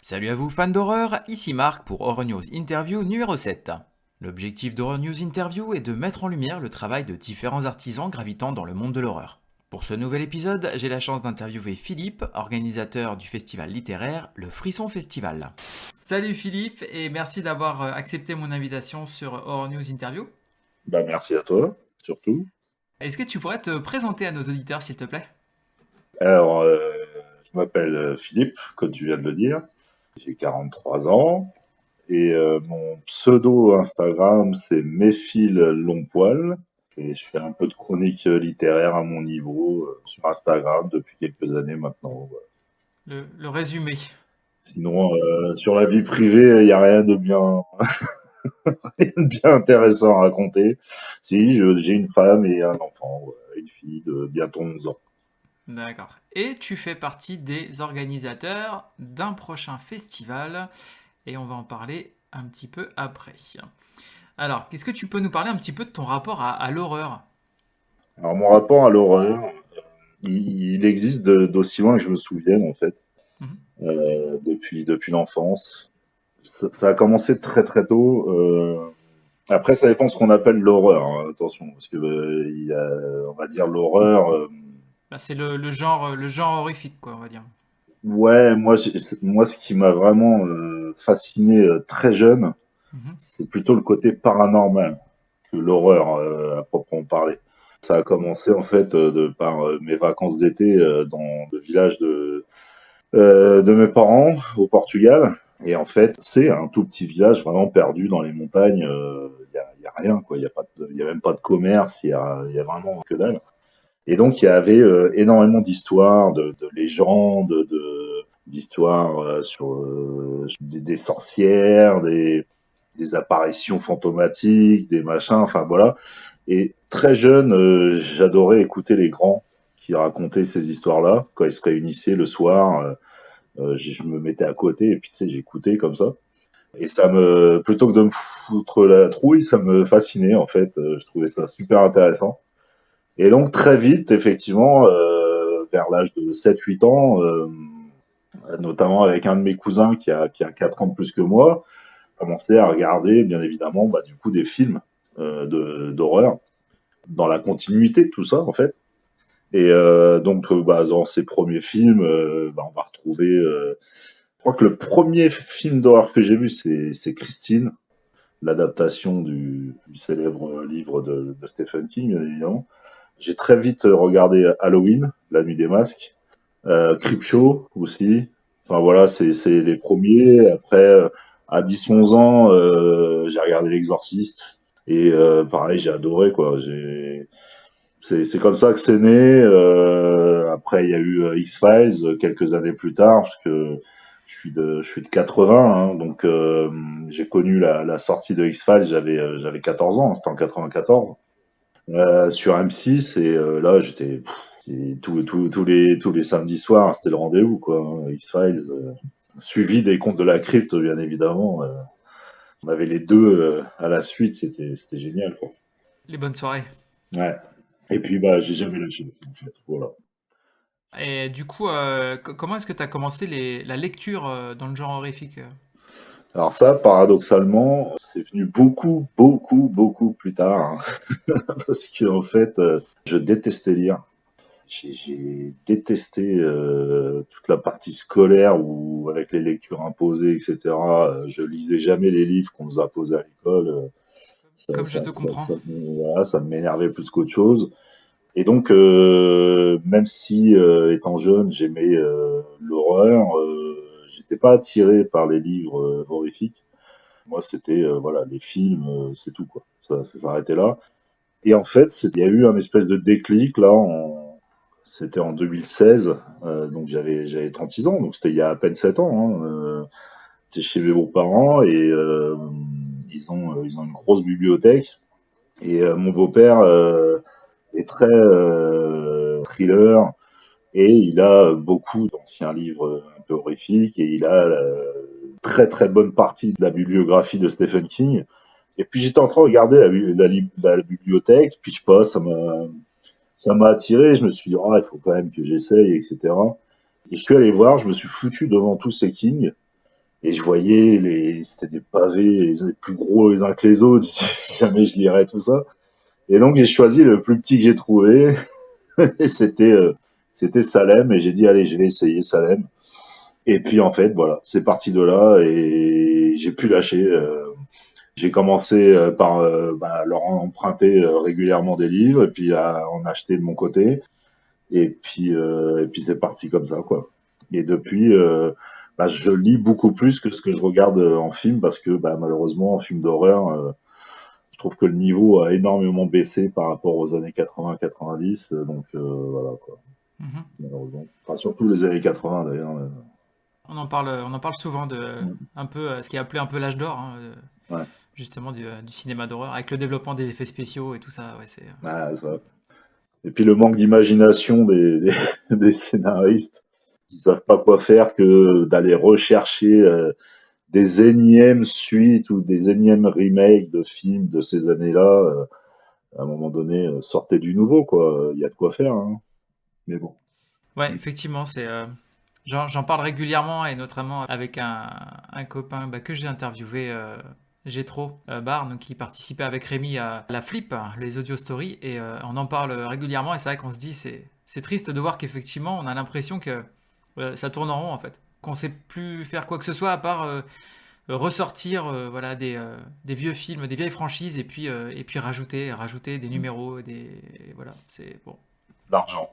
Salut à vous fans d'horreur, ici Marc pour Horror News Interview numéro 7. L'objectif d'Horror News Interview est de mettre en lumière le travail de différents artisans gravitant dans le monde de l'horreur. Pour ce nouvel épisode, j'ai la chance d'interviewer Philippe, organisateur du festival littéraire Le Frisson Festival. Salut Philippe et merci d'avoir accepté mon invitation sur Horror News Interview. Merci à toi, surtout. Est-ce que tu pourrais te présenter à nos auditeurs s'il te plaît? Alors, je m'appelle Philippe, comme tu viens de le dire. J'ai 43 ans et mon pseudo Instagram, c'est Méfile Longpoil. Et je fais un peu de chronique littéraire à mon niveau sur Instagram depuis quelques années maintenant. Ouais. Le résumé. Sinon, sur la vie privée, il n'y a rien de bien, rien de bien intéressant à raconter. Si, j'ai une femme et un enfant, ouais, une fille de bientôt 11 ans. D'accord. Et tu fais partie des organisateurs d'un prochain festival, et on va en parler un petit peu après. Alors, qu'est-ce que tu peux nous parler un petit peu de ton rapport à l'horreur? Alors, mon rapport à l'horreur, il existe d'aussi loin que je me souvienne, en fait, Mhm. depuis l'enfance. Ça a commencé très très tôt. Après, ça dépend de ce qu'on appelle l'horreur, hein, attention, parce que il y a, on va dire l'horreur. Bah, c'est le genre horrifique, quoi, on va dire. Ouais, moi, ce qui m'a vraiment fasciné très jeune, Mhm. c'est plutôt le côté paranormal que l'horreur à proprement parler. Ça a commencé en fait par mes vacances d'été dans le village de mes parents au Portugal. Et en fait, c'est un tout petit village vraiment perdu dans les montagnes. Y a rien, quoi. Y a même pas de commerce. Y a vraiment que dalle. Et donc, il y avait énormément d'histoires, de légendes, d'histoires sur des sorcières, des apparitions fantomatiques, des machins. Enfin voilà. Et très jeune, j'adorais écouter les grands qui racontaient ces histoires-là quand ils se réunissaient le soir. Je me mettais à côté et puis tu sais, j'écoutais comme ça. Et plutôt que de me foutre la trouille, ça me fascinait en fait. Je trouvais ça super intéressant. Et donc très vite, effectivement, vers l'âge de 7 8 ans, notamment avec un de mes cousins qui a 4 ans de plus que moi, commençait à regarder, bien évidemment, du coup, des films d'horreur dans la continuité de tout ça, en fait. Et donc, dans ces premiers films, on va retrouver je crois que le premier film d'horreur que j'ai vu, c'est Christine, l'adaptation du célèbre livre de Stephen King, bien évidemment. J'ai très vite regardé Halloween, La Nuit des Masques, Creepshow aussi. Enfin voilà, c'est les premiers. Après, à 10 11 ans, j'ai regardé L'Exorciste. Et pareil, j'ai adoré, quoi. C'est comme ça que c'est né. Après, il y a eu X-Files quelques années plus tard, parce que je suis de 80, hein, donc j'ai connu la sortie de X-Files, j'avais 14 ans, c'était en 94, sur M6, et là, tous les samedis soirs, c'était le rendez-vous, quoi, hein, X-Files, suivi des Contes de la Crypte, bien évidemment. On avait les deux à la suite, c'était génial, quoi. Les bonnes soirées. Ouais. Et puis, j'ai jamais lâché, en fait, voilà. Et du coup, comment est-ce que tu as commencé la lecture dans le genre horrifique? Alors ça, paradoxalement, c'est venu beaucoup, beaucoup, beaucoup plus tard, hein. Parce qu'en fait, je détestais lire. J'ai détesté toute la partie scolaire où, avec les lectures imposées, etc., je lisais jamais les livres qu'on nous imposait à l'école. Comme je te comprends. Voilà, ça m'énervait plus qu'autre chose. Et donc, même si, étant jeune, j'aimais l'horreur, j'étais pas attiré par les livres horrifiques. Moi, c'était voilà, les films, c'est tout, quoi. Ça s'arrêtait là. Et en fait, il y a eu un espèce de déclic là. C'était en 2016, donc j'avais 36 ans, donc c'était il y a à peine 7 ans. Hein, j'étais chez mes beaux-parents et ils ont une grosse bibliothèque. Et mon beau-père est très thriller et il a beaucoup d'anciens livres un peu horrifiques et il a très très bonne partie de la bibliographie de Stephen King. Et puis j'étais en train de regarder la bibliothèque, puis je sais pas, ça m'a attiré. Je me suis dit, ah, il faut quand même que j'essaye, etc. Et je suis allé voir, je me suis foutu devant tous ces King. Et je voyais c'était des pavés les plus gros les uns que les autres. Jamais je lirais tout ça. Et donc j'ai choisi le plus petit que j'ai trouvé. Et c'était Salem. Et j'ai dit allez, je vais essayer Salem. Et puis en fait, voilà, c'est parti de là et j'ai pu lâcher. J'ai commencé par leur emprunter régulièrement des livres et puis à en acheter de mon côté. Et puis c'est parti comme ça, quoi. Et depuis, je lis beaucoup plus que ce que je regarde en film parce que malheureusement, en film d'horreur, je trouve que le niveau a énormément baissé par rapport aux années 80-90. Donc voilà, quoi. Mhm. Malheureusement. Enfin, surtout les années 80 d'ailleurs. On en parle souvent de un peu ce qui est appelé un peu l'âge d'or, hein, Ouais. justement du cinéma d'horreur, avec le développement des effets spéciaux et tout ça. Ouais, Ah, ça. Et puis le manque d'imagination des scénaristes qui savent pas quoi faire que d'aller rechercher des énièmes suites ou des énièmes remakes de films de ces années-là. À un moment donné, sortez du nouveau, quoi. Il y a de quoi faire, hein. Mais bon. ouais, effectivement, j'en parle régulièrement et notamment avec un copain que j'ai interviewé, Gétro Barr, donc qui participait avec Rémi à la Flip, hein, les audio stories, et on en parle régulièrement. Et c'est vrai qu'on se dit, c'est triste de voir qu'effectivement, on a l'impression que ça tourne en rond en fait, qu'on sait plus faire quoi que ce soit à part ressortir voilà des vieux films, des vieilles franchises et puis rajouter des numéros, voilà, c'est bon. L'argent.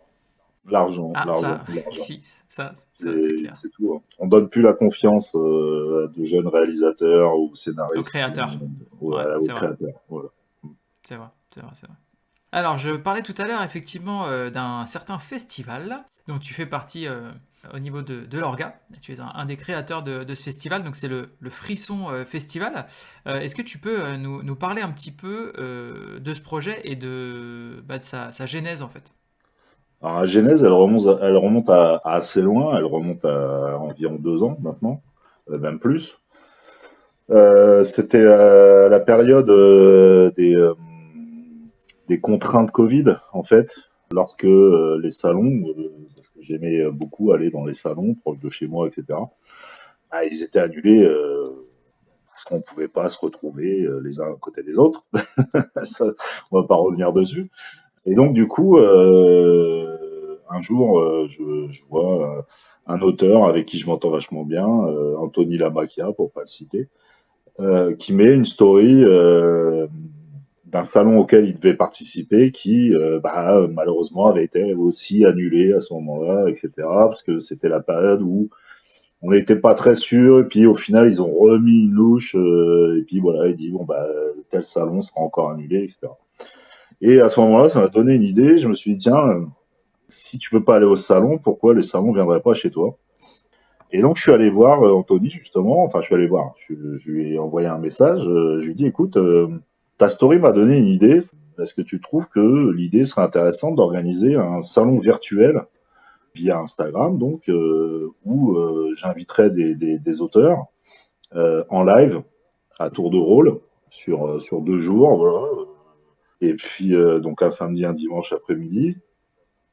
L'argent, Ah l'argent, ça, l'argent. si, ça c'est clair. C'est tout, hein. On donne plus la confiance à de jeunes réalisateurs ou Au scénaristes créateur. Ouais, aux c'est vrai. créateurs. Voilà. C'est vrai, c'est vrai, c'est vrai. Alors, je parlais tout à l'heure effectivement d'un certain festival dont tu fais partie au niveau de l'orga. Tu es un des créateurs de ce festival, donc c'est le Frisson Festival. Est-ce que tu peux nous parler un petit peu de ce projet et de sa genèse en fait? Alors, la genèse, elle remonte à assez loin. Elle remonte à environ 2 ans maintenant, même plus. C'était la période des contraintes Covid, en fait, lorsque les salons, parce que j'aimais beaucoup aller dans les salons proches de chez moi, etc., ils étaient annulés parce qu'on ne pouvait pas se retrouver les uns à côté des autres. Ça, on va pas revenir dessus. Et donc, du coup, un jour, je vois un auteur avec qui je m'entends vachement bien, Anthony Lamacchia, pour pas le citer, qui met une story d'un salon auquel il devait participer, qui malheureusement avait été aussi annulé à ce moment-là, etc. Parce que c'était la période où on n'était pas très sûr, et puis au final ils ont remis une louche, et puis voilà, il dit bon tel salon sera encore annulé, etc. Et à ce moment-là, ça m'a donné une idée. Je me suis dit tiens, si tu peux pas aller au salon, pourquoi les salons viendraient pas chez toi? Et donc, je suis allé voir Anthony, justement. Enfin, je suis allé voir. Je lui ai envoyé un message. Je lui ai dit, écoute, ta story m'a donné une idée. Est-ce que tu trouves que l'idée serait intéressante d'organiser un salon virtuel via Instagram, donc, où j'inviterais des auteurs en live à tour de rôle sur 2 jours, voilà. Et puis, donc, un samedi, un dimanche après-midi.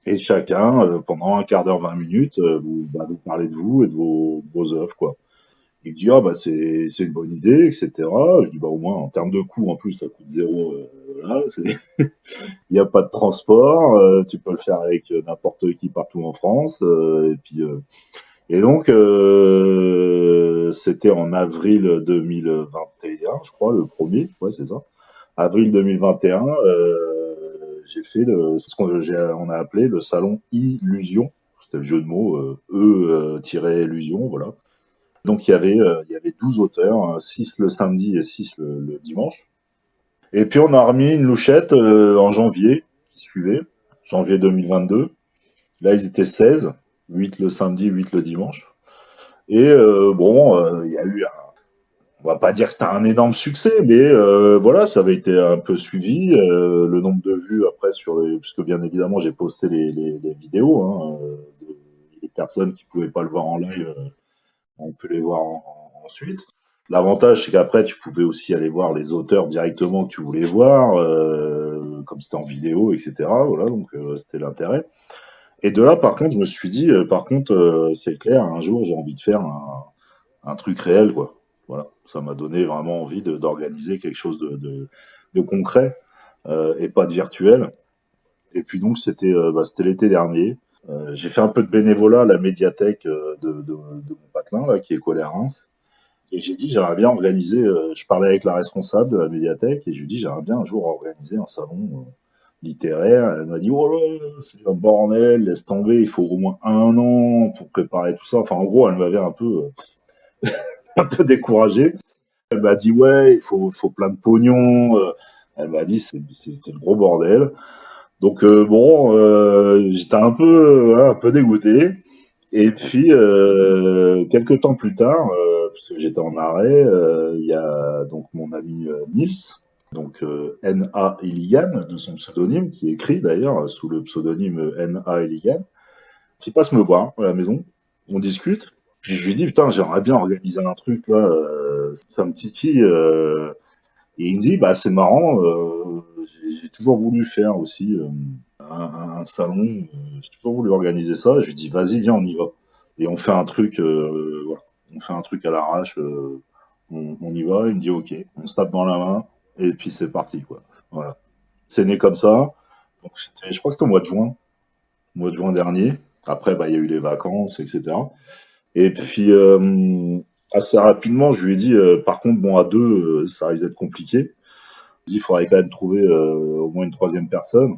Et chacun, pendant un quart d'heure, 20 minutes, vous parlez de vous et de vos œuvres, quoi. Il me dit, ah, c'est une bonne idée, etc. Je dis, au moins, en termes de coût, en plus, ça coûte zéro. Voilà, il n'y a pas de transport, tu peux le faire avec n'importe qui partout en France. Et donc, c'était en avril 2021, je crois, le premier, ouais, c'est ça. Avril 2021, j'ai fait on a appelé le salon Illusion. C'était le jeu de mots, E-Illusion, voilà. Donc il y avait 12 auteurs, 6 le samedi et 6 le dimanche. Et puis on a remis une louchette en janvier qui suivait, janvier 2022. Là ils étaient 16, 8 le samedi, 8 le dimanche. Et il y a eu on va pas dire que c'était un énorme succès, mais voilà, ça avait été un peu suivi. Le nombre de vues après puisque bien évidemment j'ai posté les vidéos, hein, des personnes qui pouvaient pas le voir en live, on peut les voir ensuite. L'avantage, c'est qu'après, tu pouvais aussi aller voir les auteurs directement que tu voulais voir, comme c'était en vidéo, etc. Voilà, donc c'était l'intérêt. Et de là, par contre, je me suis dit, par contre, c'est clair, un jour, j'ai envie de faire un truc réel, quoi. Voilà, ça m'a donné vraiment envie d'organiser quelque chose de concret et pas de virtuel. Et puis donc c'était l'été dernier. J'ai fait un peu de bénévolat à la médiathèque de mon patelin là, qui est collé à Reims. Et j'ai dit j'aimerais bien organiser. Je parlais avec la responsable de la médiathèque et je lui dis j'aimerais bien un jour organiser un salon littéraire. Elle m'a dit oh là là, c'est un bordel, laisse tomber, il faut au moins un an pour préparer tout ça. Enfin en gros elle m'avait un peu un peu découragé. Elle m'a dit ouais il faut plein de pognon. Elle m'a dit c'est le gros bordel. Donc bon, j'étais un peu, voilà, un peu dégoûté. Et puis quelques temps plus tard, parce que j'étais en arrêt, il y a donc mon ami Nils, donc N.A. Illigan de son pseudonyme, qui écrit d'ailleurs sous le pseudonyme N.A. Illigan, qui passe me voir à la maison. On discute. Puis je lui dis putain, j'aimerais bien organiser un truc là, ça me titille. Et il me dit, bah, c'est marrant, j'ai toujours voulu faire aussi un salon, j'ai toujours voulu organiser ça. Je lui dis, vas-y, viens, on y va. Et on fait un truc, voilà, on fait un truc à l'arrache, on y va. Il me dit, ok, on se tape dans la main, et puis c'est parti, quoi. Voilà. C'est né comme ça. Donc, je crois que c'était au mois de juin dernier. Après, bah, il y a eu les vacances, etc. Et puis, assez rapidement, je lui ai dit, par contre, bon, à deux, ça risque d'être compliqué. Il faudrait quand même trouver au moins une troisième personne.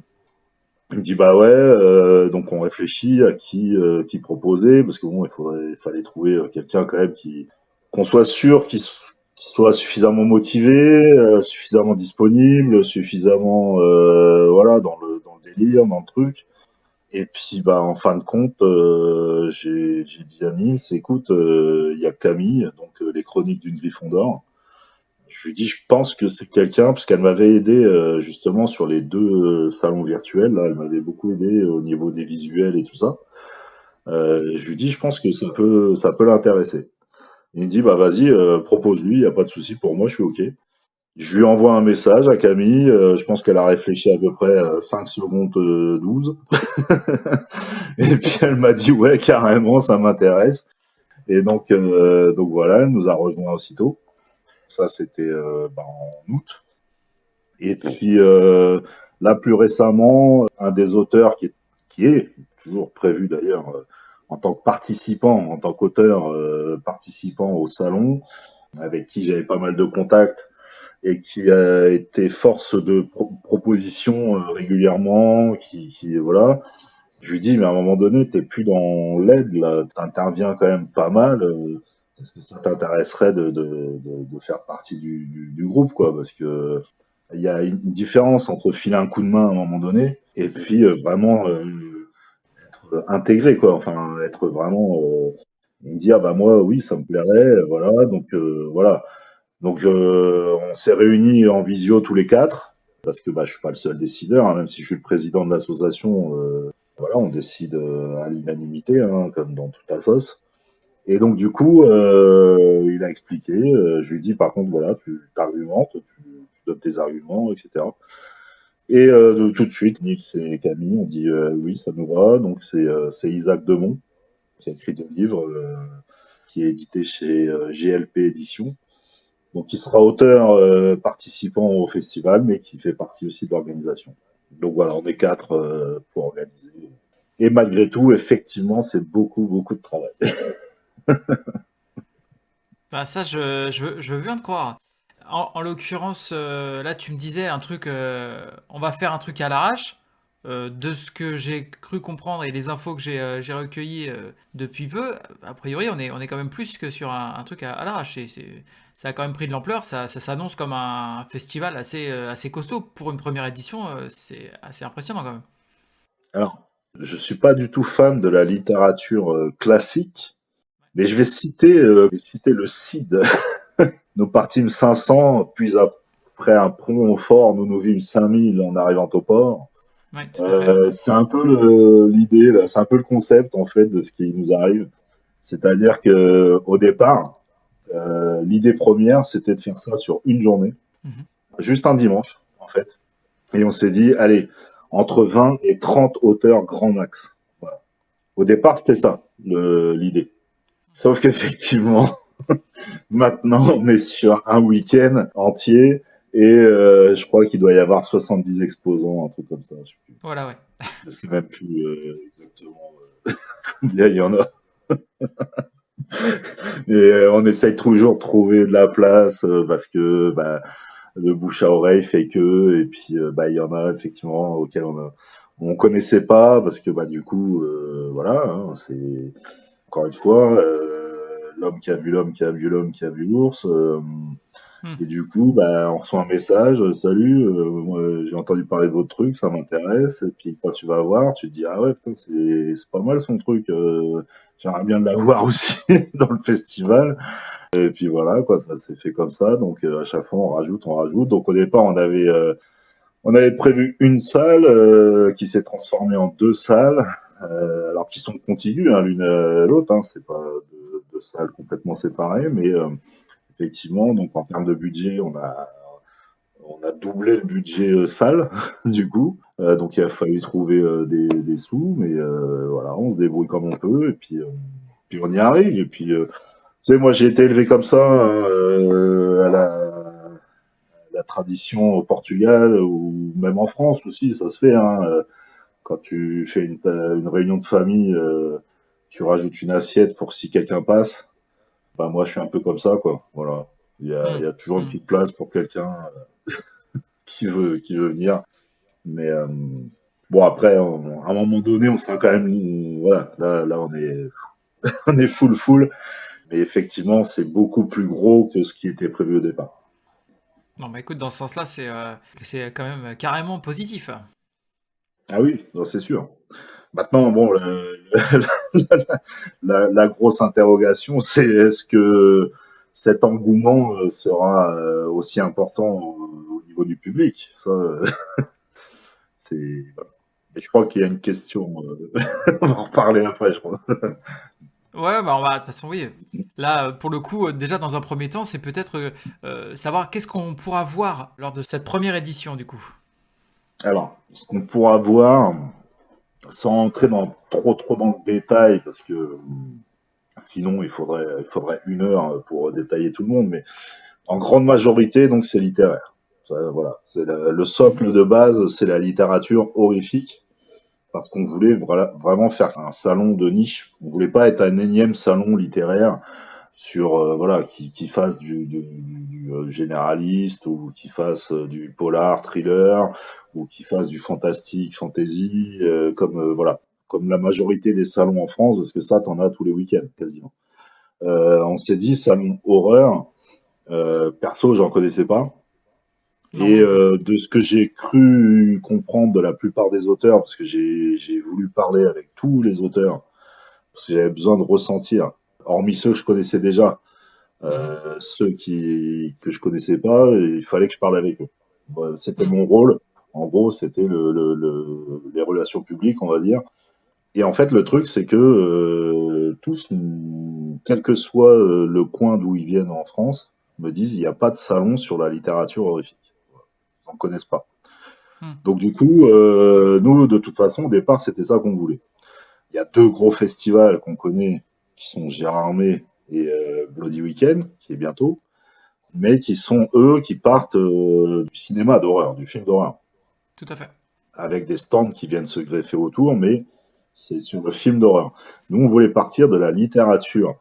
Il me dit bah ouais, donc on réfléchit à qui proposer parce que bon il fallait trouver quelqu'un quand même qui qu'on soit sûr qu'il soit suffisamment motivé, suffisamment disponible, suffisamment voilà dans le délire, dans le truc. Et puis bah en fin de compte, j'ai dit à Nils, écoute, il y a Camille, donc les chroniques d'une Gryffondor. Je lui dis, je pense que c'est quelqu'un, parce qu'elle m'avait aidé justement sur les deux salons virtuels. Là, elle m'avait beaucoup aidé au niveau des visuels et tout ça. Je lui dis, je pense que ça peut l'intéresser. Il me dit, bah vas-y, propose-lui, il n'y a pas de souci pour moi, je suis OK. Je lui envoie un message à Camille, je pense qu'elle a réfléchi à peu près 5 secondes 12. Et puis elle m'a dit, ouais, carrément, ça m'intéresse. Et donc voilà, elle nous a rejoint aussitôt. Ça, c'était bah, en août. Et puis là, plus récemment, un des auteurs qui est toujours prévu d'ailleurs en tant que participant, en tant qu'auteur participant au salon, avec qui j'avais pas mal de contacts et qui a été force de proposition régulièrement, voilà. Je lui dis, mais à un moment donné, t'es plus dans l'aide, là, t'interviens quand même pas mal. Est-ce que ça t'intéresserait de faire partie du groupe, quoi? Parce que il y a une différence entre filer un coup de main à un moment donné et puis vraiment être intégré, quoi. Enfin, être vraiment me dire, bah moi, oui, ça me plairait, voilà. Donc voilà. Donc on s'est réunis en visio tous les quatre parce que bah je suis pas le seul décideur, hein, même si je suis le président de l'association. Voilà, on décide à l'unanimité, hein, comme dans toute assoce. Et donc du coup, il a expliqué. Je lui dis par contre, voilà, tu t'argumentes, tu donnes tes arguments, etc. Et tout de suite, Nils et Camille ont dit oui, ça nous va. Donc c'est Isaac Demont qui a écrit deux livres, qui est édité chez GLP Éditions. Donc il sera auteur participant au festival, mais qui fait partie aussi de l'organisation. Donc voilà, on est quatre pour organiser. Et malgré tout, effectivement, c'est beaucoup, beaucoup de travail. Ah, ça, je veux bien te croire. En l'occurrence, là, tu me disais un truc, on va faire un truc à l'arrache. De ce que j'ai cru comprendre et les infos que j'ai recueillies depuis peu, a priori, on est quand même plus que sur un truc à l'arrache. Ça a quand même pris de l'ampleur. Ça s'annonce comme un festival assez costaud. Pour une première édition, c'est assez impressionnant quand même. Alors, je suis pas du tout fan de la littérature classique, mais je vais citer le CID. Nous partîmes 500, puis après un prompt fort, nous nous vîmes 5000 en arrivant au port. Oui, tout à fait. C'est un peu l'idée, là, c'est un peu le concept en fait de ce qui nous arrive. C'est-à-dire que au départ, l'idée première, c'était de faire ça sur une journée, Mhm. juste un dimanche en fait. Et on s'est dit, allez, entre 20 et 30 auteurs grand max. Voilà. Au départ, c'était ça l'idée. Sauf qu'effectivement, Maintenant, on est sur un week-end entier et je crois qu'il doit y avoir 70 exposants, un truc comme ça. Voilà, ouais. Je sais même plus exactement combien il y en a. Et on essaye toujours de trouver de la place parce que bah, le bouche à oreille fait que, et puis bah, il y en a effectivement auxquels on connaissait pas parce que bah, du coup, voilà, hein, c'est encore une fois l'homme qui a vu l'homme qui a vu l'homme qui a vu l'ours. Hmm. Et du coup, bah, on reçoit un message, salut, moi, j'ai entendu parler de votre truc, ça m'intéresse. Et puis quand tu vas voir, tu te dis, ah ouais, putain, c'est pas mal son truc, j'aimerais bien l'avoir aussi dans le festival. Et puis voilà, quoi, ça s'est fait comme ça. Donc à chaque fois, on rajoute, on rajoute. Donc au départ, on avait prévu une salle qui s'est transformée en deux salles, alors qui sont contiguës hein, l'une à l'autre. Hein, c'est pas deux salles complètement séparées, mais effectivement, donc en termes de budget, on a doublé le budget salle, du coup. Donc il a fallu trouver des sous, mais voilà, on se débrouille comme on peut, et puis on y arrive. Et puis, tu sais, moi j'ai été élevé comme ça, hein, à la tradition au Portugal, ou même en France aussi, ça se fait. Hein, quand tu fais une réunion de famille, tu rajoutes une assiette pour si quelqu'un passe. Bah moi je suis un peu comme ça, quoi. Voilà. Il Hmm. y a toujours une Hmm. petite place pour quelqu'un qui veut venir. Mais bon, après, à un moment donné, on sera quand même. Voilà, là on est, on est full. Mais effectivement, c'est beaucoup plus gros que ce qui était prévu au départ. Non, bah écoute, dans ce sens-là, c'est quand même carrément positif. Ah oui, non, c'est sûr. Maintenant, bon, la grosse interrogation, c'est est-ce que cet engouement sera aussi important au niveau du public. Ça, c'est. Voilà. Et je crois qu'il y a une question. On va en reparler après, je crois. Ouais, bah, de toute façon, oui. Là, pour le coup, déjà, dans un premier temps, c'est peut-être savoir qu'est-ce qu'on pourra voir lors de cette première édition, du coup. Alors, ce qu'on pourra voir, sans entrer dans trop dans le détail, parce que sinon il faudrait une heure pour détailler tout le monde, mais en grande majorité, donc c'est littéraire. Ça, voilà, c'est le socle de base, c'est la littérature horrifique, parce qu'on voulait vraiment faire un salon de niche. On voulait pas être un énième salon littéraire sur voilà qui fasse du généraliste ou qui fasse du polar thriller ou qui fasse du fantastique fantasy comme voilà comme la majorité des salons en France parce que ça t'en as tous les week-ends quasiment. On s'est dit salon horreur, perso j'en connaissais pas Non, moi et non plus. de ce que j'ai cru comprendre de la plupart des auteurs parce que j'ai voulu parler avec tous les auteurs parce que j'avais besoin de ressentir hormis ceux que je connaissais déjà. Mhm. Ceux que je connaissais pas, il fallait que je parle avec eux. Voilà, c'était Mhm. mon rôle. En gros, c'était les relations publiques, on va dire. Et en fait, le truc, c'est que tous, quel que soit le coin d'où ils viennent en France, me disent il n'y a pas de salon sur la littérature horrifique. Ils n'en connaissent pas. Mhm. Donc du coup, nous, de toute façon, au départ, c'était ça qu'on voulait. Il y a deux gros festivals qu'on connaît, qui sont Gérardmer et Bloody Weekend, qui est bientôt, mais qui sont eux qui partent du cinéma d'horreur, du film d'horreur, Tout à fait. avec des stands qui viennent se greffer autour, mais c'est sur le film d'horreur. Nous, on voulait partir de la littérature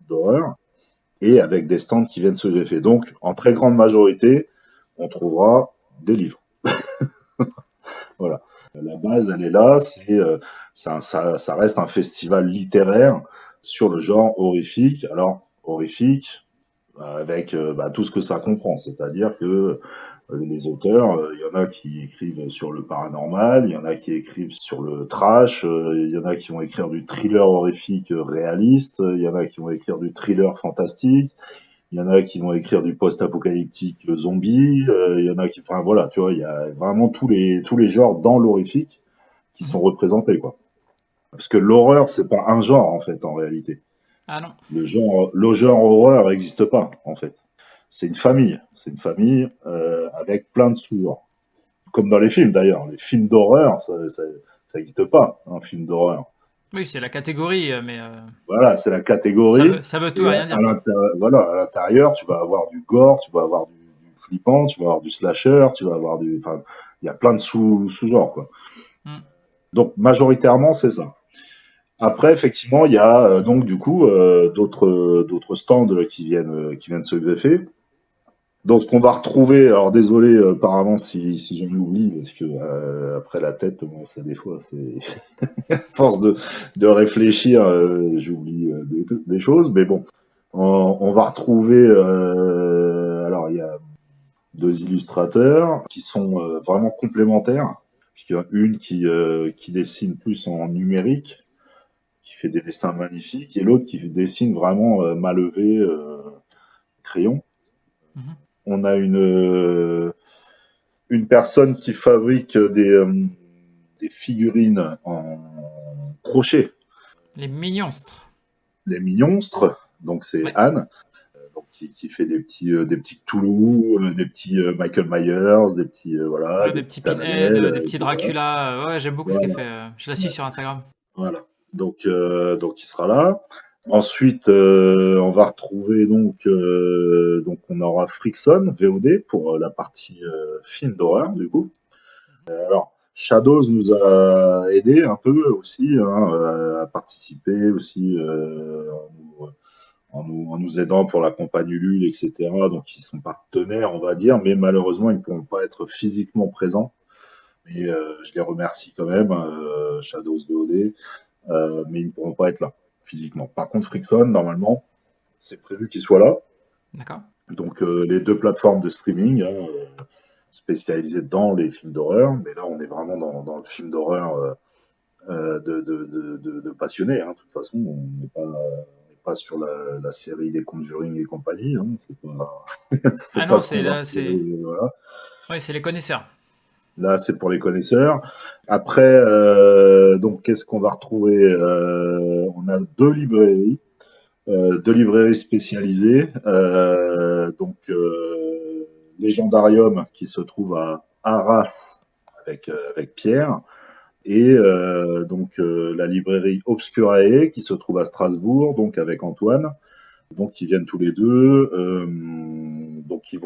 d'horreur et avec des stands qui viennent se greffer. Donc, en très grande majorité, on trouvera des livres. Voilà. La base, elle est là. Ça reste un festival littéraire sur le genre horrifique. Alors, horrifique, avec bah, tout ce que ça comprend. C'est-à-dire que les auteurs, il y en a qui écrivent sur le paranormal, il y en a qui écrivent sur le trash, il y en a qui vont écrire du thriller horrifique réaliste, il y en a qui vont écrire du thriller fantastique, il y en a qui vont écrire du post-apocalyptique zombie, il y en a qui, enfin voilà, tu vois, il y a vraiment tous les genres dans l'horrifique qui Mhm. sont représentés, quoi. Parce que l'horreur, c'est pas un genre, en fait, en réalité. Ah non. Le genre horreur n'existe pas, en fait. C'est une famille. C'est une famille avec plein de sous-genres. Comme dans les films, d'ailleurs. Les films d'horreur, ça n'existe pas, un film d'horreur. Oui, c'est la catégorie, mais Voilà, c'est la catégorie. ça veut tout et Et rien dire, quoi. voilà, à l'intérieur, tu vas avoir du gore, tu vas avoir du flippant, tu vas avoir du slasher, tu vas avoir enfin, il y a plein de sous-genres, quoi. Mm. Donc, majoritairement, c'est ça. Après, effectivement, il y a donc du coup d'autres stands qui viennent se greffer. Donc, ce qu'on va retrouver, alors désolé par avance si j'en oublie, parce que après la tête, bon, ça des fois, c'est force de réfléchir, j'oublie des choses, mais bon, on va retrouver, alors il y a deux illustrateurs qui sont vraiment complémentaires, puisqu'il y a une qui dessine plus en numérique, qui fait des dessins magnifiques, et l'autre qui dessine vraiment main levée, crayon. Mhm. On a une personne qui fabrique des figurines en crochet, Les mignonstres. les mignonstres, donc c'est Ouais. Anne, donc qui fait des petits Cthulhu, des petits Michael Myers, des petits voilà, Ouais, des des petites petits Pinhead, Annabelle, des petits etc. Dracula. Ouais, j'aime beaucoup ce qu'elle Voilà, fait. Je la suis ouais, sur Instagram. voilà. Donc il sera là. Ensuite, on va retrouver donc on aura Frickson VOD pour la partie film d'horreur du coup. Alors Shadows nous a aidé un peu aussi hein, à participer aussi en nous aidant pour la campagne Ulule, etc. Donc ils sont partenaires, on va dire, mais malheureusement ils ne pourront pas être physiquement présents. Mais je les remercie quand même, Shadows VOD, mais ils ne pourront pas être là physiquement. Par contre, Frickson, normalement, c'est prévu qu'il soit là. D'accord. Donc les deux plateformes de streaming hein, spécialisées dans les films d'horreur, mais là on est vraiment dans le film d'horreur de passionnés. Hein. De toute façon, on n'est pas sur la série des Conjuring et compagnie. Hein. Ah C'est pas non, ce qu'on c'est va là, c'est. retrouver. Voilà. Oui, c'est les connaisseurs. Là, c'est pour les connaisseurs. Après, donc, qu'est-ce qu'on va retrouver on a deux librairies spécialisées. Légendarium qui se trouve à Arras avec Pierre et la librairie Obscurae qui se trouve à Strasbourg, donc avec Antoine, donc ils viennent tous les deux, donc qui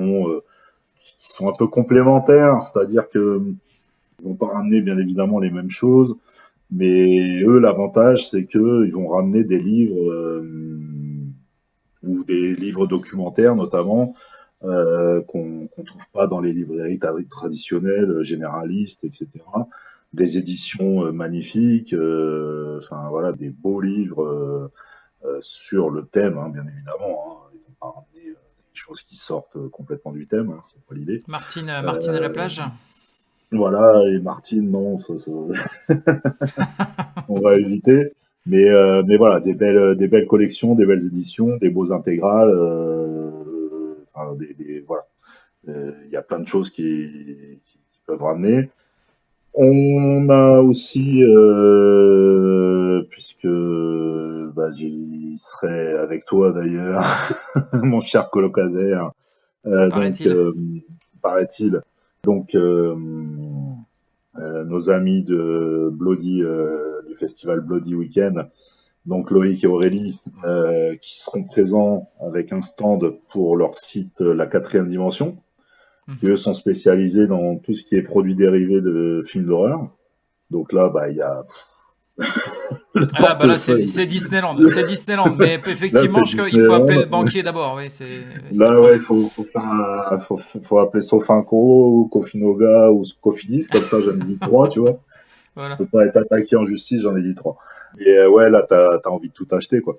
sont un peu complémentaires, c'est-à-dire que ils vont pas ramener bien évidemment les mêmes choses, mais eux l'avantage c'est que ils vont ramener des livres ou des livres documentaires notamment qu'on trouve pas dans les librairies traditionnelles, généralistes, etc. Des éditions magnifiques, enfin voilà, des beaux livres sur le thème, hein, bien évidemment. Hein. Ils vont pas ramener des choses qui sortent complètement du thème, hein, c'est pas l'idée. Martine à la Euh, plage. voilà, et Martine, non, on va éviter. Mais voilà, des belles collections, des belles éditions, des beaux intégrales, enfin, voilà. Il y a plein de choses qui peuvent ramener. On a aussi, puisque bah, j'y serai avec toi d'ailleurs, mon cher colocataire, donc Paraît-il. paraît-il, donc nos amis du festival Bloody Weekend, donc Loïc et Aurélie, qui seront présents avec un stand pour leur site La Quatrième Dimension, qui Mhm. eux sont spécialisés dans tout ce qui est produits dérivés de films d'horreur. Donc là, bah, il y a le Ah là, bah là, portefeuille. c'est Disneyland. C'est Disneyland. Mais Là, c'est effectivement, il faut appeler Disneyland. le banquier d'abord. Oui, c'est le Là, ouais, il problème. faut appeler Sofinco ou Cofinoga ou Cofidis, comme ça, j'en ai dit trois, tu vois. Je Voilà. peux pas être attaqué en justice, j'en ai dit trois. Et ouais, là, t'as envie de tout acheter, quoi.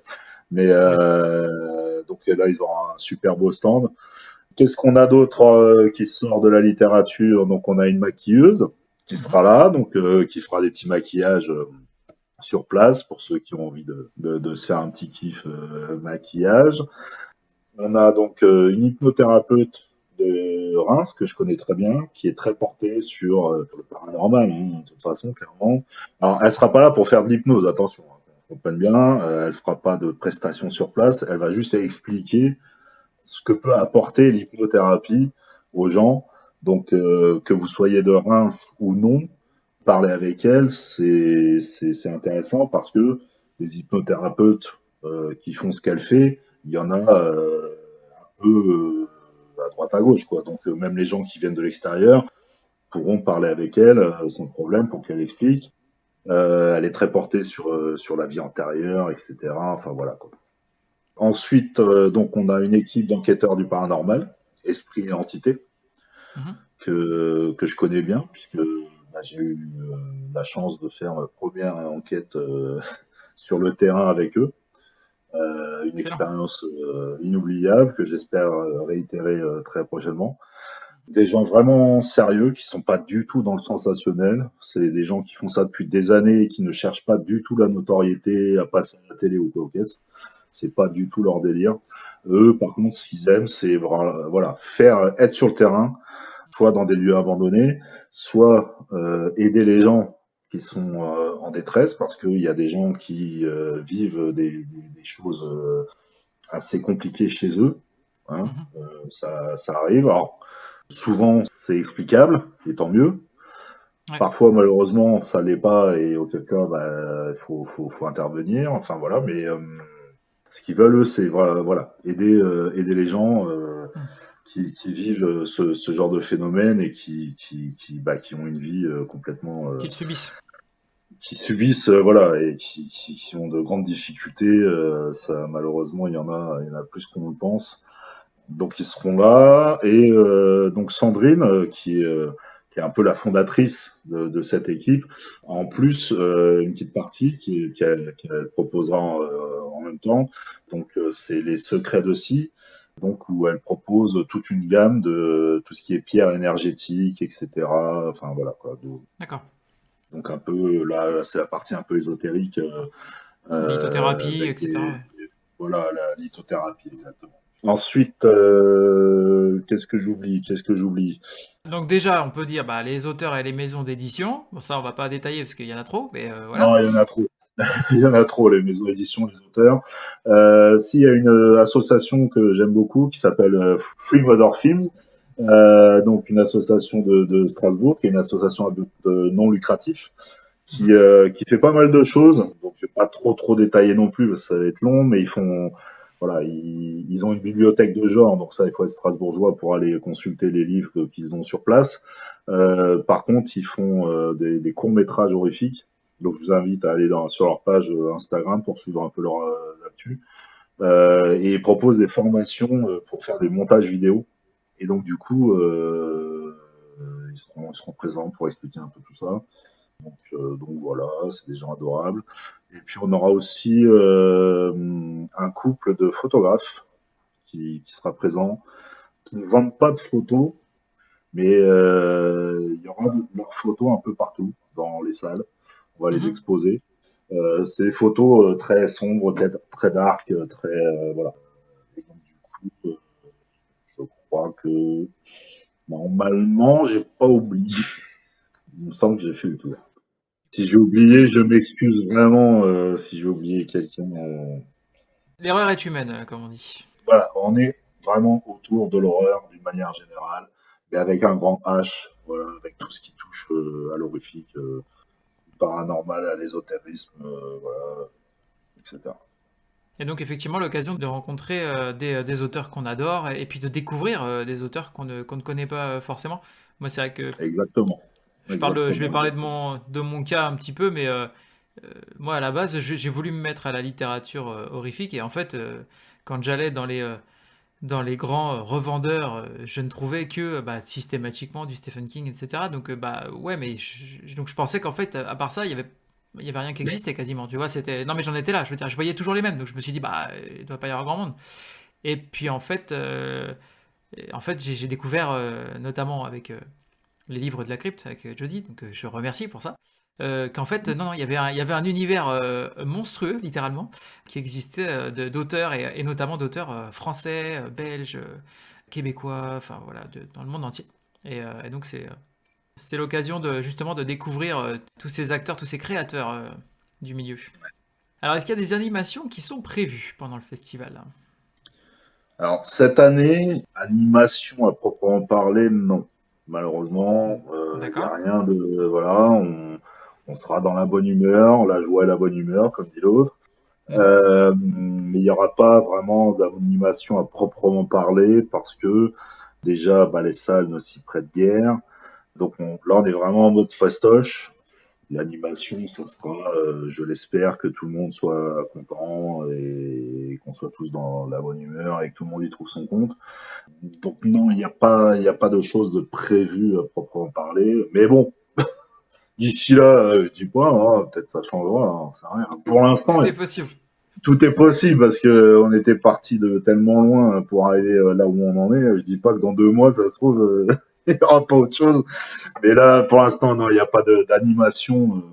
Mais Oui. donc là, ils ont un super beau stand. Qu'est-ce qu'on a d'autre qui sort de la littérature? Donc, on a une maquilleuse qui Mhm. sera là, donc qui fera des petits maquillages sur place pour ceux qui ont envie de se faire un petit kiff maquillage. On a donc une hypnothérapeute de Reims que je connais très bien, qui est très portée sur le paranormal, hein, de toute façon, clairement. Alors, elle sera pas là pour faire de l'hypnose, attention, hein, qu'on comprenne bien. Elle fera pas de prestations sur place. Elle va juste expliquer ce que peut apporter l'hypnothérapie aux gens. Donc, que vous soyez de Reims ou non, Parler avec elle, c'est intéressant parce que les hypnothérapeutes qui font ce qu'elle fait, il y en a un peu à droite à gauche, quoi. Donc même les gens qui viennent de l'extérieur pourront parler avec elle sans problème pour qu'elle explique. Elle est très portée sur la vie antérieure, etc. Enfin voilà, quoi. Ensuite, donc on a une équipe d'enquêteurs du paranormal, esprit et entité, Mhm. que je connais bien, puisque bah, j'ai eu la chance de faire ma première enquête sur le terrain avec eux. Une Excellent. expérience inoubliable que j'espère réitérer très prochainement. Des gens vraiment sérieux qui sont pas du tout dans le sensationnel. C'est des gens qui font ça depuis des années et qui ne cherchent pas du tout la notoriété à passer à la télé ou quoi au caisse. C'est pas du tout leur délire. Eux, par contre, ce qu'ils aiment, c'est voilà, faire être sur le terrain, soit dans des lieux abandonnés, soit aider les gens qui sont en détresse, parce qu'il y a des gens qui vivent des choses assez compliquées chez eux. Hein. Mhm. Ça arrive. Alors, souvent, c'est explicable, et tant mieux. Ouais. Parfois, malheureusement, ça l'est pas, et auquel cas, bah, faut intervenir. Enfin, voilà. Mais ce qu'ils veulent, eux, c'est voilà, aider les gens Mhm. qui vivent ce genre de phénomène et qui ont une vie complètement Qu'ils subissent. qui subissent voilà et qui ont de grandes difficultés. Ça, malheureusement, il y en a plus qu'on le pense. Donc ils seront là et donc Sandrine qui est un peu la fondatrice de cette équipe. En plus, une petite partie qu'elle proposera en même temps. Donc c'est les secrets de Si, donc où elle propose toute une gamme de tout ce qui est pierre énergétique, etc. Enfin voilà quoi. D'accord. Donc un peu là, c'est la partie un peu ésotérique Lithothérapie, avec etc. Ouais. voilà la lithothérapie exactement. Ensuite, qu'est-ce que j'oublie? Donc déjà, on peut dire bah, les auteurs et les maisons d'édition. Bon, ça, on va pas détailler parce qu'il y en a trop, mais voilà. Non, il y en a trop. Il y en a trop, les maisons d'édition, les auteurs. S'il y a une association que j'aime beaucoup qui s'appelle Free Mother Films, donc une association de Strasbourg, qui est une association à but non lucratif, Mhm. qui fait pas mal de choses. Donc je vais pas trop détailler non plus parce que ça va être long, mais voilà, ils ont une bibliothèque de genre, donc ça il faut être strasbourgeois pour aller consulter les livres qu'ils ont sur place. Par contre, ils font des courts métrages horrifiques. Donc je vous invite à aller sur leur page Instagram pour suivre un peu leur actu. Et ils proposent des formations pour faire des montages vidéo. Et donc du coup, ils seront présents pour expliquer un peu tout ça. Donc voilà, c'est des gens adorables. Et puis on aura aussi un couple de photographes qui sera présent, qui ne vendent pas de photos, mais il y aura leurs photos un peu partout dans les salles. On va les Mhm. exposer. C'est des photos très sombres, très dark, très voilà. Et donc du coup, je crois que normalement, j'ai pas oublié. Il me semble que j'ai fait le tour. Si j'ai oublié, je m'excuse vraiment si j'ai oublié quelqu'un. L'erreur est humaine, comme on dit. Voilà, on est vraiment autour de l'horreur d'une manière générale, mais avec un grand H, voilà, avec tout ce qui touche à l'horrifique, paranormal, à l'ésotérisme, voilà, etc. Et donc effectivement l'occasion de rencontrer des auteurs qu'on adore et puis de découvrir des auteurs qu'on ne connaît pas forcément. Moi c'est vrai que Exactement, je vais exactement, parler exactement. de mon cas un petit peu, mais moi à la base j'ai voulu me mettre à la littérature horrifique et en fait quand j'allais dans les grands revendeurs, je ne trouvais que bah, systématiquement du Stephen King, etc. Donc bah ouais, mais donc je pensais qu'en fait à part ça il y avait rien qui Mais existait quasiment, tu vois, c'était non mais j'en étais là, je veux dire, je voyais toujours les mêmes, donc je me suis dit bah il doit pas y avoir grand monde. Et puis en fait j'ai découvert notamment avec les livres de la crypte avec Jodie, donc je remercie pour ça. Qu'en fait, non, non, il y avait un univers monstrueux, littéralement, qui existait d'auteurs, et notamment d'auteurs français, belges, québécois, enfin voilà, dans le monde entier. Et donc c'est l'occasion de justement de découvrir tous ces acteurs, tous ces créateurs du milieu. Alors, est-ce qu'il y a des animations qui sont prévues pendant le festival? alors cette année, animation à proprement parler, non. Malheureusement, il n'y a D'accord. rien de voilà. On sera dans la bonne humeur, la joie et la bonne humeur, comme dit l'autre. Mhm. Mais il n'y aura pas vraiment d'animation à proprement parler parce que déjà, bah, les salles ne s'y prêtent guère. Donc là, on est vraiment en mode fastoche. L'animation, ça sera, je l'espère, que tout le monde soit content et qu'on soit tous dans la bonne humeur et que tout le monde y trouve son compte. Donc non, il y a pas de choses de prévues à proprement parler. Mais bon, d'ici là, je dis pas, hein, peut-être ça changera, hein, c'est rien. Pour l'instant, Tout est possible. tout est possible parce que on était parti de tellement loin pour arriver là où on en est. Je dis pas que dans 2 mois, ça se trouve, il n'y aura pas autre chose. Mais là, pour l'instant, non, il n'y a pas d'animation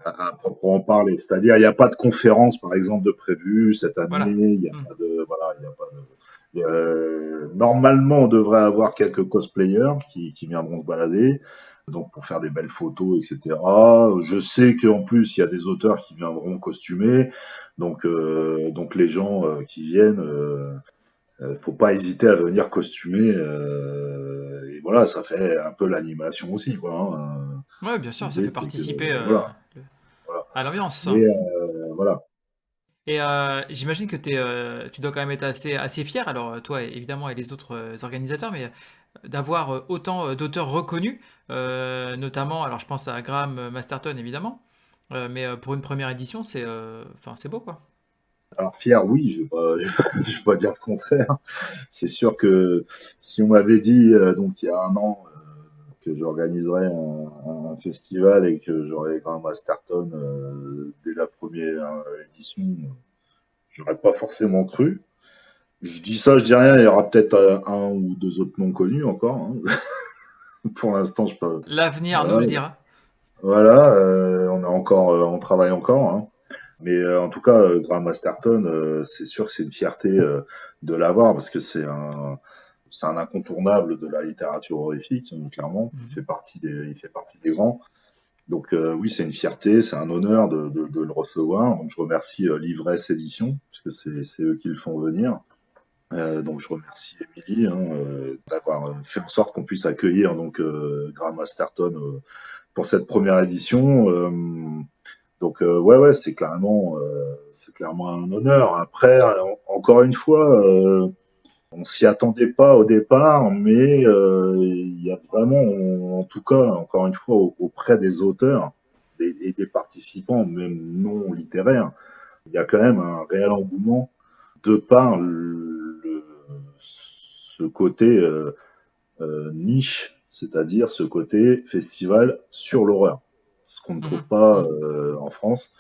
à proprement parler. C'est-à-dire, il n'y a pas de conférence, par exemple, de prévu cette année. Voilà. Il n'y a Mhm. pas de, voilà, il y a pas de. Normalement, on devrait avoir quelques cosplayers qui viendront se balader, donc pour faire des belles photos, etc. Je sais qu'en plus, il y a des auteurs qui viendront costumés, donc les gens qui viennent, faut pas hésiter à venir costumer. Et voilà, ça fait un peu l'animation aussi, quoi. Hein. Ouais, bien sûr, ça L'idée, fait c'est que participer voilà, voilà. à l'ambiance. Mais voilà. Et j'imagine que tu dois quand même être assez fier, alors toi évidemment et les autres organisateurs, mais d'avoir autant d'auteurs reconnus, notamment, alors je pense à Graham Masterton évidemment, mais pour une première édition, enfin, c'est beau quoi. Alors fier, oui, je vais pas dire le contraire. C'est sûr que si on m'avait dit donc il y a un an que j'organiserais un festival et que j'aurais Graham Masterton dès la première édition, j'aurais pas forcément cru. Je dis ça, je dis rien. Il y aura peut-être un ou deux autres noms connus encore. Hein. Pour l'instant, je peux. L'avenir nous Voilà, le dira. voilà, on a encore, on travaille encore. Hein. Mais en tout cas, Graham Masterton, c'est sûr que c'est une fierté de l'avoir parce que c'est un incontournable de la littérature horrifique, clairement. Mhm. Il fait partie des grands. Donc oui, c'est une fierté, c'est un honneur de le recevoir. Donc je remercie l'Ivresse Édition, parce que c'est eux qui le font venir. Donc je remercie Émilie hein, d'avoir fait en sorte qu'on puisse accueillir donc Graham Masterton pour cette première édition. Donc ouais ouais c'est clairement un honneur. Après encore une fois on s'y attendait pas au départ, mais il y a vraiment en tout cas encore une fois auprès des auteurs et des participants même non littéraires, il y a quand même un réel engouement de par ce côté niche, c'est-à-dire ce côté festival sur l'horreur, ce qu'on ne trouve Mhm. pas Mhm. en France.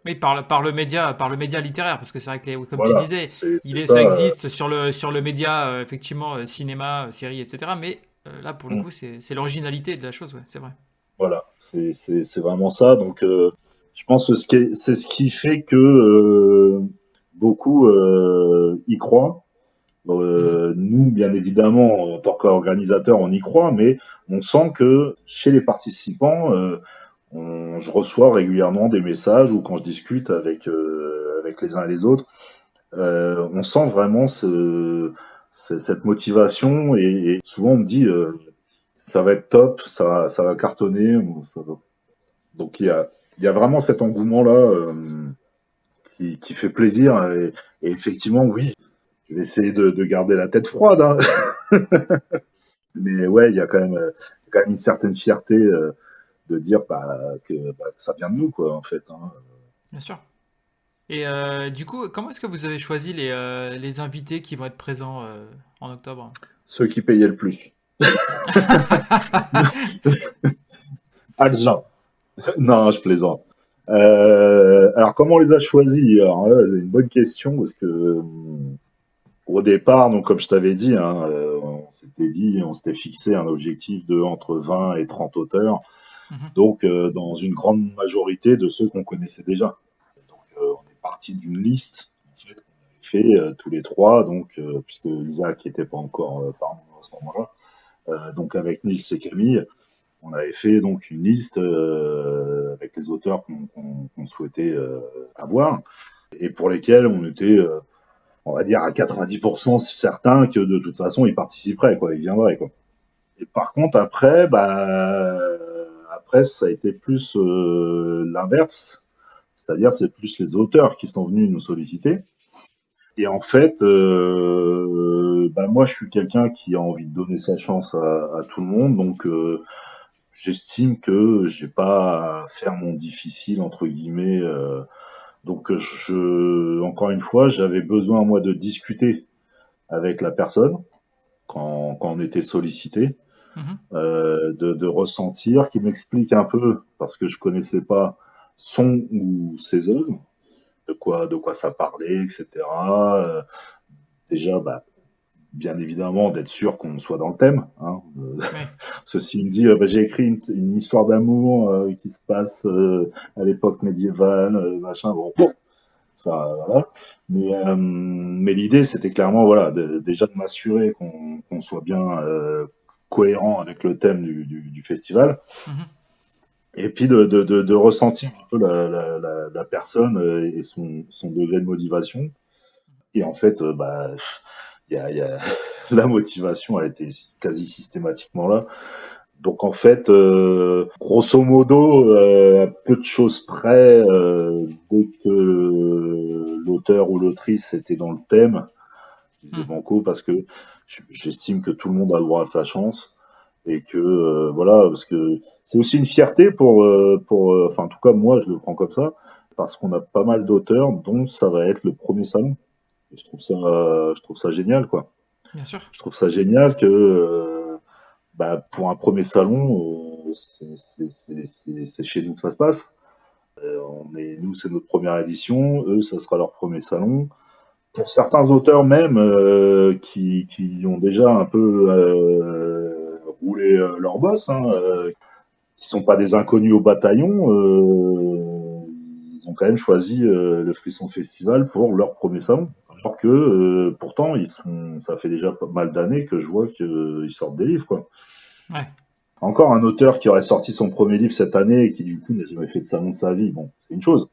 Oui, par le média littéraire, parce que c'est vrai que, comme tu Voilà, disais, c'est ça. ça existe sur le média, effectivement, cinéma, série, etc. Mais là, pour le Mm, coup, c'est l'originalité de la chose, ouais, c'est vrai. voilà, c'est vraiment ça. Donc, je pense que c'est ce qui fait que beaucoup y croient. Mhm. Nous, bien évidemment, en tant qu'organisateur, on y croit, mais on sent que chez les participants, je reçois régulièrement des messages ou quand je discute avec les uns et les autres, on sent vraiment cette motivation et souvent on me dit ça va être top, ça va cartonner. Donc il y a vraiment cet engouement-là qui fait plaisir et effectivement, oui, je vais essayer de garder la tête froide, hein. Mais ouais, quand même une certaine fierté de dire que ça vient de nous, quoi, en fait. Hein. Bien sûr. Et du coup, comment est-ce que vous avez choisi les invités qui vont être présents en octobre? Ceux qui payaient le plus. Argent. Non, je plaisante. Alors, comment on les a choisis? Alors là, c'est une bonne question parce que au départ, donc comme je t'avais dit, hein, on s'était fixé un objectif de entre 20 et 30 auteurs, Mhm. donc dans une grande majorité de ceux qu'on connaissait déjà. Donc, on est parti d'une liste en fait, qu'on avait fait tous les trois, donc puisque Isaac n'était pas encore parmi nous à ce moment-là, donc avec Nils et Camille, on avait fait donc une liste avec les auteurs qu'on souhaitait avoir et pour lesquels on était, on va dire, à 90% certains que de toute façon ils participeraient, quoi, ils viendraient. Quoi. Et par contre, après, après, ça a été plus l'inverse. C'est-à-dire, c'est plus les auteurs qui sont venus nous solliciter. Et en fait, moi, je suis quelqu'un qui a envie de donner sa chance à tout le monde. Donc, j'estime que j'ai pas à faire mon difficile, entre guillemets. Donc, encore une fois, j'avais besoin, moi, de discuter avec la personne quand on était sollicité, Mhm. de ressentir, qu'il m'explique un peu, parce que je connaissais pas son ou ses œuvres, de quoi ça parlait, etc. Déjà, bien évidemment, d'être sûr qu'on soit dans le thème. Hein. Ouais. Ceci me dit, j'ai écrit une histoire d'amour qui se passe à l'époque médiévale, machin. Bon, ça, voilà. Mais l'idée, c'était clairement, voilà, déjà de m'assurer qu'on soit bien cohérent avec le thème du festival, Mhm. et puis de ressentir un peu la personne et son degré de motivation. Et en fait, la motivation, elle était quasi systématiquement là. Donc en fait, grosso modo, à peu de choses près, dès que l'auteur ou l'autrice était dans le thème, je disais Mhm. banco parce que j'estime que tout le monde a le droit à sa chance et que voilà, parce que c'est aussi une fierté enfin en tout cas moi je le prends comme ça parce qu'on a pas mal d'auteurs dont ça va être le premier salon. Et je trouve ça génial quoi. Bien sûr. Je trouve ça génial que pour un premier salon, c'est chez nous que ça se passe. Nous, c'est notre première édition. Eux, ça sera leur premier salon. Pour certains auteurs même qui ont déjà un peu roulé leur boss, hein, qui sont pas des inconnus au bataillon, ils ont quand même choisi le Frisson Festival pour leur premier salon. Alors que pourtant, ça fait déjà pas mal d'années que je vois qu'ils sortent des livres, quoi. Ouais. Encore un auteur qui aurait sorti son premier livre cette année et qui du coup n'a jamais fait de salon de sa vie, bon, c'est une chose.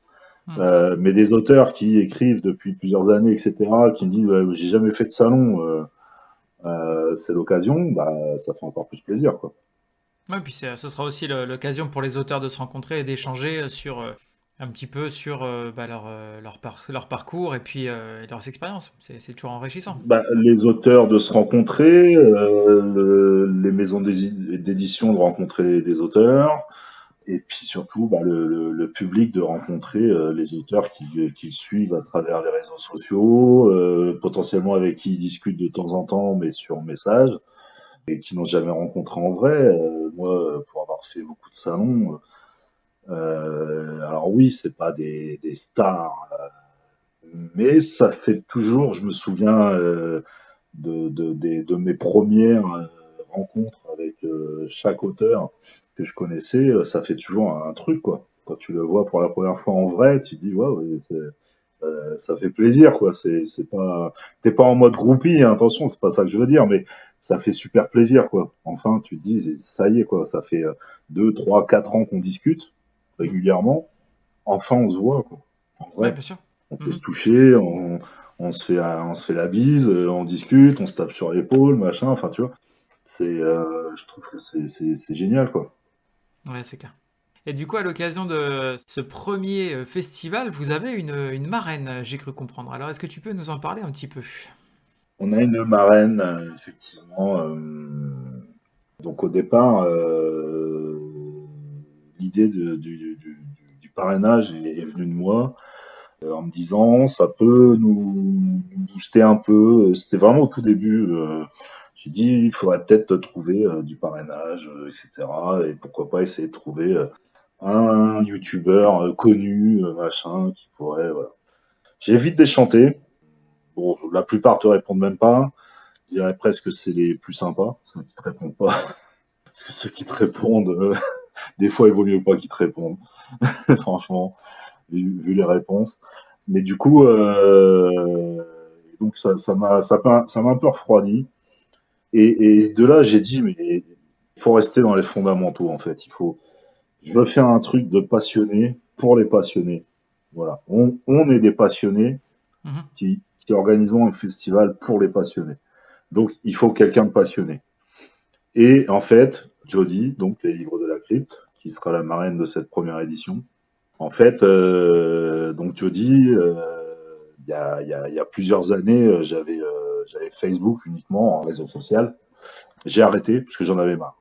Mhm. Mais des auteurs qui écrivent depuis plusieurs années, etc., qui me disent ouais, j'ai jamais fait de salon, c'est l'occasion, ça fait encore plus plaisir, quoi. Ouais, puis ce sera aussi l'occasion pour les auteurs de se rencontrer et d'échanger sur un petit peu sur leur parcours et puis leurs expériences. C'est toujours enrichissant. Les auteurs de se rencontrer, les maisons d'édition de rencontrer des auteurs, et puis surtout le public de rencontrer les auteurs qui suivent à travers les réseaux sociaux, potentiellement avec qui ils discutent de temps en temps, mais sur message, et qui n'ont jamais rencontré en vrai. Moi, pour avoir fait beaucoup de salons, alors oui, c'est pas des stars, mais ça fait toujours, je me souviens de mes premières rencontres avec chaque auteur que je connaissais, ça fait toujours un truc, quoi. Quand tu le vois pour la première fois en vrai, tu te dis, ouais, ouais, ça fait plaisir, quoi. T'es pas en mode groupie, hein, attention, c'est pas ça que je veux dire, mais ça fait super plaisir, quoi. Enfin, tu te dis, ça y est, quoi. Ça fait 2, 3, 4 ans qu'on discute Mhm. régulièrement. Enfin, on se voit, quoi. En Ouais, vrai, bien sûr. on peut se Mhm. toucher, on se fait la bise, on discute, on se tape sur l'épaule, machin. Enfin, tu vois, je trouve que c'est génial, quoi. Ouais, c'est clair. Et du coup, à l'occasion de ce premier festival, vous avez une marraine, j'ai cru comprendre. Alors, est-ce que tu peux nous en parler un petit peu? On a une marraine, effectivement. Donc au départ, l'idée du parrainage est venue de moi en me disant ça peut nous booster un peu. C'était vraiment au tout début. J'ai dit il faudrait peut-être trouver du parrainage, etc. Et pourquoi pas essayer de trouver un youtubeur connu, machin, qui pourrait. Voilà. J'ai vite déchanté. Bon, la plupart te répondent même pas. Je dirais presque que c'est les plus sympas, ceux qui te répondent pas. Parce que ceux qui te répondent, des fois, il vaut mieux pas qu'ils te répondent. Franchement, vu les réponses. Mais du coup, donc ça m'a un peu refroidi. Et de là, j'ai dit, mais il faut rester dans les fondamentaux, en fait. Je veux faire un truc de passionné pour les passionnés. Voilà. On est des passionnés Mhm. qui organisons un festival pour les passionnés. Donc, il faut quelqu'un de passionné. Et en fait, Jody, donc les livres de la crypte, qui sera la marraine de cette première édition. En fait, donc Jody, il y a plusieurs années, j'avais Facebook uniquement en réseau social. J'ai arrêté parce que j'en avais marre.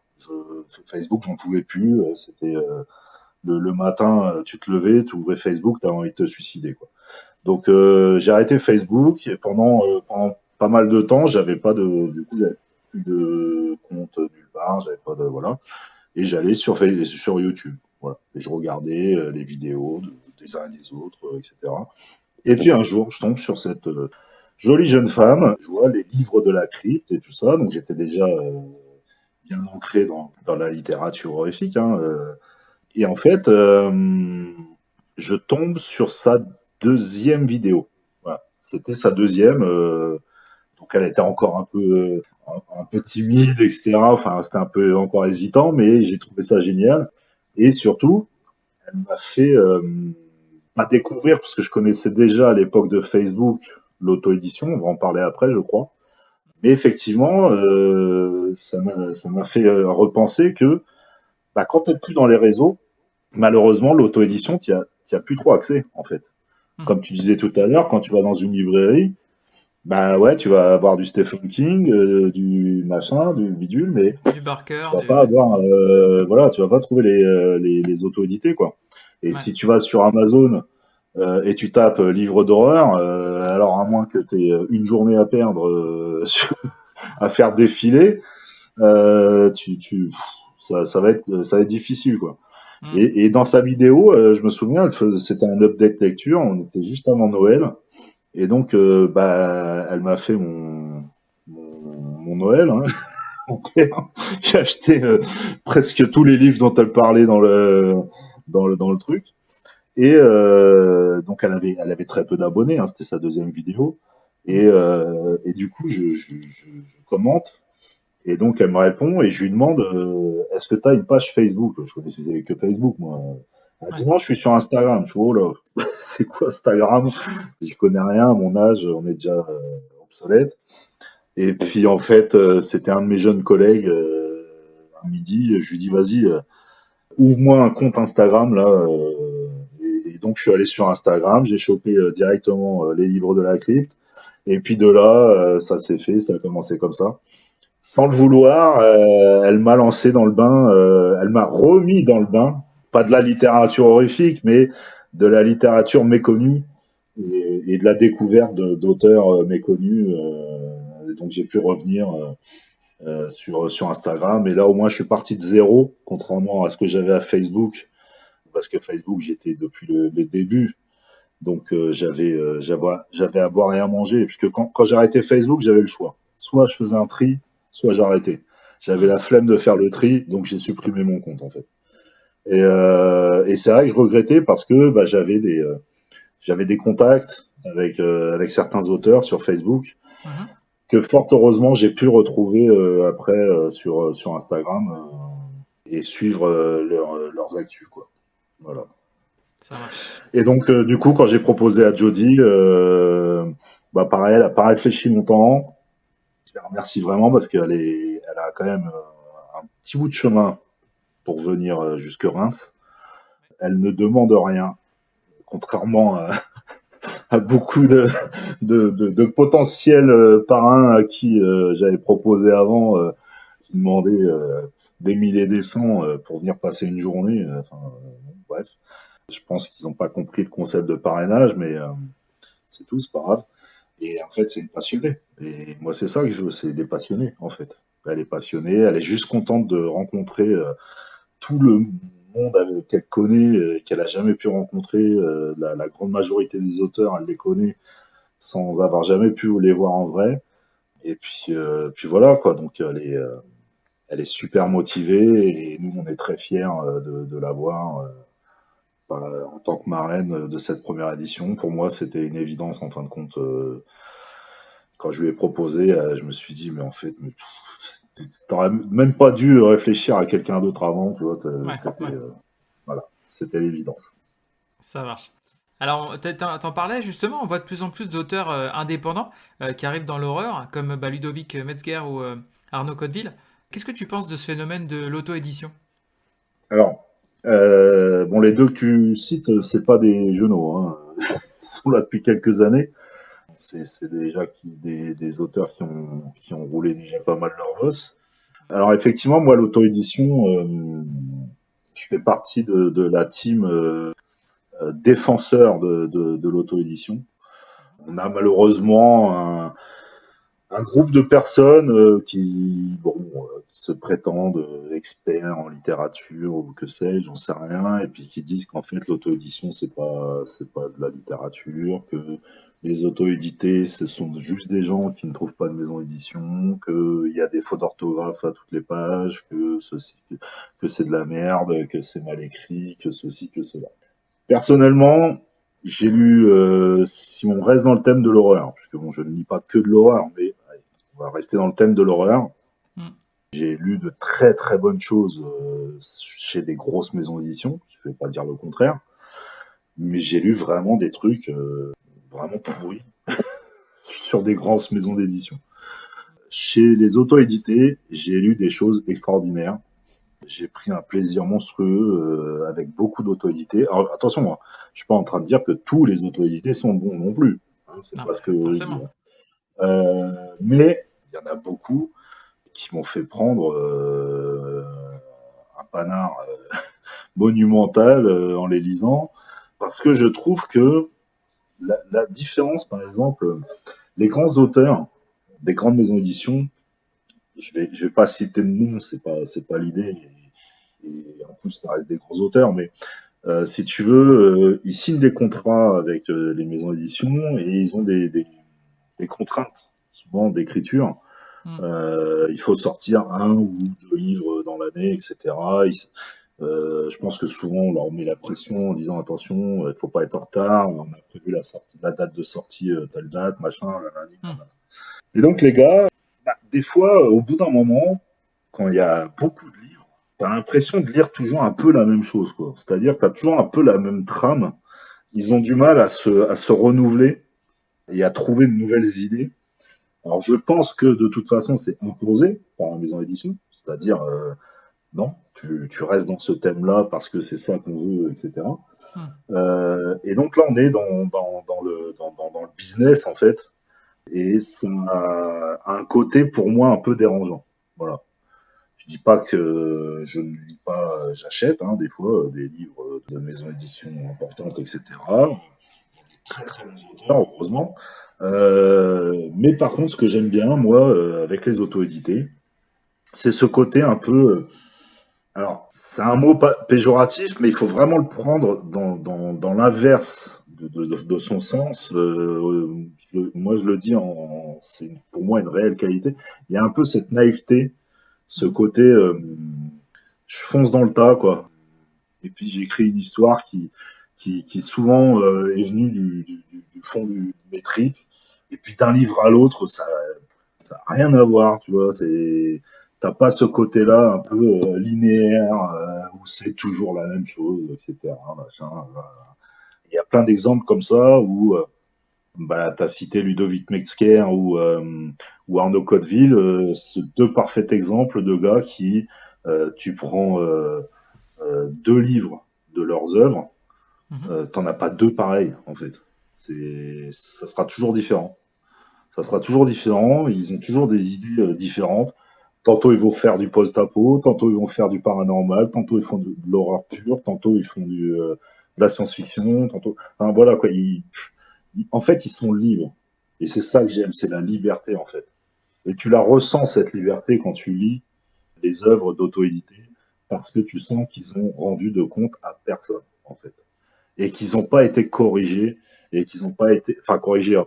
Facebook, j'en pouvais plus. C'était le matin, tu te levais, tu ouvrais Facebook, tu avais envie de te suicider, quoi. Donc j'ai arrêté Facebook et pendant pas mal de temps, du coup, j'avais plus de compte nulle part, j'avais pas de, voilà. Et j'allais sur YouTube, voilà. Et je regardais les vidéos des uns et des autres, etc. Et puis un jour, je tombe sur cette jolie jeune femme, je vois les livres de la crypte et tout ça, donc j'étais déjà bien ancré dans la littérature horrifique, hein, et en fait, je tombe sur sa deuxième vidéo. Voilà. C'était sa deuxième. Donc elle était encore un peu timide, etc. Enfin, c'était un peu encore hésitant, mais j'ai trouvé ça génial. Et surtout, elle m'a fait pas découvrir, parce que je connaissais déjà à l'époque de Facebook l'auto-édition. On va en parler après, je crois. Mais effectivement, ça m'a fait repenser que bah, quand tu n'es plus dans les réseaux, malheureusement, l'auto-édition, t'y as plus trop accès, en fait. Hmm. Comme tu disais tout à l'heure, quand tu vas dans une librairie, bah ouais, tu vas avoir du Stephen King, du machin, du bidule, mais Du tu Barker, vas du... pas avoir, voilà, tu vas pas trouver les auto-édités, quoi. Et Ouais. si tu vas sur Amazon et tu tapes livre d'horreur, alors à moins que tu aies une journée à perdre à faire défiler, ça va être difficile, quoi. Hmm. Et dans sa vidéo, je me souviens, c'était un update lecture, on était juste avant Noël, et donc bah, elle m'a fait mon Noël, hein, en clair. J'ai acheté presque tous les livres dont elle parlait dans le truc. Et donc elle avait très peu d'abonnés, hein, c'était sa deuxième vidéo. Hmm. Et du coup, je commente. Et donc, elle me répond et je lui demande est-ce que tu as une page Facebook? Je connaissais que Facebook, moi. Elle Ouais. dit non, je suis sur Instagram. Je suis oh là, c'est quoi Instagram? Je connais rien, à mon âge, on est déjà obsolète. Et puis, en fait, c'était un de mes jeunes collègues, un midi, je lui dis vas-y, ouvre-moi un compte Instagram, là. Et donc, je suis allé sur Instagram, j'ai chopé directement les livres de la crypte. Et puis de là, ça s'est fait, ça a commencé comme ça. Sans le vouloir, elle m'a lancé dans le bain, elle m'a remis dans le bain, pas de la littérature horrifique, mais de la littérature méconnue et de la découverte d'auteurs méconnus. Donc j'ai pu revenir sur Instagram, et là au moins je suis parti de zéro, contrairement à ce que j'avais à Facebook, parce que Facebook j'étais depuis les débuts, donc j'avais à boire et à manger, puisque quand j'ai arrêté Facebook, j'avais le choix. Soit je faisais un tri, soit j'arrêtais. J'avais Hmm. la flemme de faire le tri, donc j'ai supprimé mon compte en fait. Et c'est vrai que je regrettais parce que bah, j'avais des contacts avec certains auteurs sur Facebook Mhm. que fort heureusement j'ai pu retrouver après sur Instagram et suivre leurs actus, quoi. Voilà. Ça marche. Et donc, du coup, quand j'ai proposé à Jodie, bah pareil, elle a pas réfléchi longtemps. Je la remercie vraiment parce elle a quand même un petit bout de chemin pour venir jusque Reims. Elle ne demande rien, contrairement à beaucoup de potentiels parrains à qui j'avais proposé avant, qui demandaient des milliers des cents pour venir passer une journée. Enfin, bref, je pense qu'ils n'ont pas compris le concept de parrainage, mais c'est tout, c'est pas grave. Et en fait, c'est une passionnée. Et moi, c'est ça que je veux, c'est des passionnés, en fait. Elle est passionnée, elle est juste contente de rencontrer tout le monde qu'elle connaît, qu'elle a jamais pu rencontrer. La grande majorité des auteurs, elle les connaît sans avoir jamais pu les voir en vrai. Et puis voilà, quoi. Donc, elle est super motivée et nous, on est très fiers de l'avoir en tant que marraine de cette première édition. Pour moi, c'était une évidence, en fin de compte. Quand je lui ai proposé, je me suis dit, mais en fait, t'aurais même pas dû réfléchir à quelqu'un d'autre avant, tu vois, Ouais, c'était ouais. voilà, c'était l'évidence. Ça marche. Alors, t'en parlais justement, on voit de plus en plus d'auteurs indépendants qui arrivent dans l'horreur, comme bah, Ludovic Metzger ou Arnaud Codeville. Qu'est-ce que tu penses de ce phénomène de l'auto-édition? Alors, Bon, les deux que tu cites, c'est pas des genoux, hein. Ils sont là depuis quelques années. C'est déjà des auteurs qui ont roulé déjà pas mal leur boss. Alors effectivement, moi, l'auto-édition, je fais partie de la team défenseur de l'auto-édition. On a malheureusement un groupe de personnes qui se prétendent experts en littérature ou que sais-je, j'en sais rien, et puis qui disent qu'en fait l'auto-édition c'est pas de la littérature, que les auto-édités ce sont juste des gens qui ne trouvent pas de maison d'édition, qu'il y a des fautes d'orthographe à toutes les pages, que c'est de la merde, que c'est mal écrit, que ceci, que cela. Personnellement, j'ai lu, si on reste dans le thème de l'horreur, puisque bon, je ne lis pas que de l'horreur, mais allez, on va rester dans le thème de l'horreur. Mm. J'ai lu de très très bonnes choses chez des grosses maisons d'édition, je ne vais pas dire le contraire, mais j'ai lu vraiment des trucs vraiment pourris sur des grosses maisons d'édition. Chez les auto-édités, j'ai lu des choses extraordinaires. J'ai pris un plaisir monstrueux avec beaucoup d'auto-édités. Alors attention, moi, je suis pas en train de dire que tous les auto-édités sont bons non plus. Hein, c'est Non, pas mais ce que je dis. forcément. Mais il y en a beaucoup qui m'ont fait prendre un panard monumental en les lisant, parce que je trouve que la différence, par exemple, les grands auteurs des grandes maisons d'édition, je vais pas citer de nom, c'est pas l'idée. Et en plus, ça reste des grands auteurs, mais si tu veux, ils signent des contrats avec les maisons d'édition et ils ont des contraintes, souvent d'écriture. Mm. Il faut sortir un ou deux livres dans l'année, etc. Je pense que souvent on leur met la pression en disant attention, il faut pas être en retard, on a prévu la date de sortie, telle date, machin. Mm. Et donc les gars, bah, des fois, au bout d'un moment, quand il y a beaucoup de livres, t'as l'impression de lire toujours un peu la même chose, quoi. C'est-à-dire que t'as toujours un peu la même trame. Ils ont du mal à se renouveler et à trouver de nouvelles idées. Alors je pense que de toute façon c'est imposé par la maison d'édition, c'est-à-dire non, tu restes dans ce thème-là parce que c'est ça qu'on veut, etc. Mm. Et donc là on est dans le business en fait, et ça a un côté pour moi un peu dérangeant. Voilà. Je dis pas que je ne lis pas, j'achète hein, des fois des livres de maisons d'édition importantes, etc. Très très bons auteurs, heureusement. Mais par contre, ce que j'aime bien, moi, avec les auto-édités, c'est ce côté un peu. Alors, c'est un mot péjoratif, mais il faut vraiment le prendre dans l'inverse de son sens. Moi, je le dis, c'est pour moi une réelle qualité. Il y a un peu cette naïveté, ce Mm. côté, je fonce dans le tas, quoi. Et puis j'écris une histoire qui souvent est venue du fond de mes tripes. Et puis d'un livre à l'autre, ça n'a rien à voir, tu vois. T'as pas ce côté-là un peu linéaire où c'est toujours la même chose, etc. Machin, voilà. Il y a plein d'exemples comme ça où bah, tu as cité Ludovic Metzger ou Arnaud Cotteville, c'est deux parfaits exemples de gars qui, tu prends deux livres de leurs œuvres, Mhm. t'en as pas deux pareils, en fait. Ça sera toujours différent. Ça sera toujours différent. Ils ont toujours des idées différentes. Tantôt ils vont faire du post-apo, tantôt ils vont faire du paranormal, tantôt ils font de l'horreur pure, tantôt ils font de la science-fiction, tantôt. Enfin, voilà quoi. En fait, ils sont libres. Et c'est ça que j'aime, c'est la liberté en fait. Et tu la ressens cette liberté quand tu lis les œuvres d'auto-édité, parce que tu sens qu'ils ont rendu de compte à personne en fait, et qu'ils n'ont pas été corrigés et qu'ils n'ont pas été, enfin corrigés.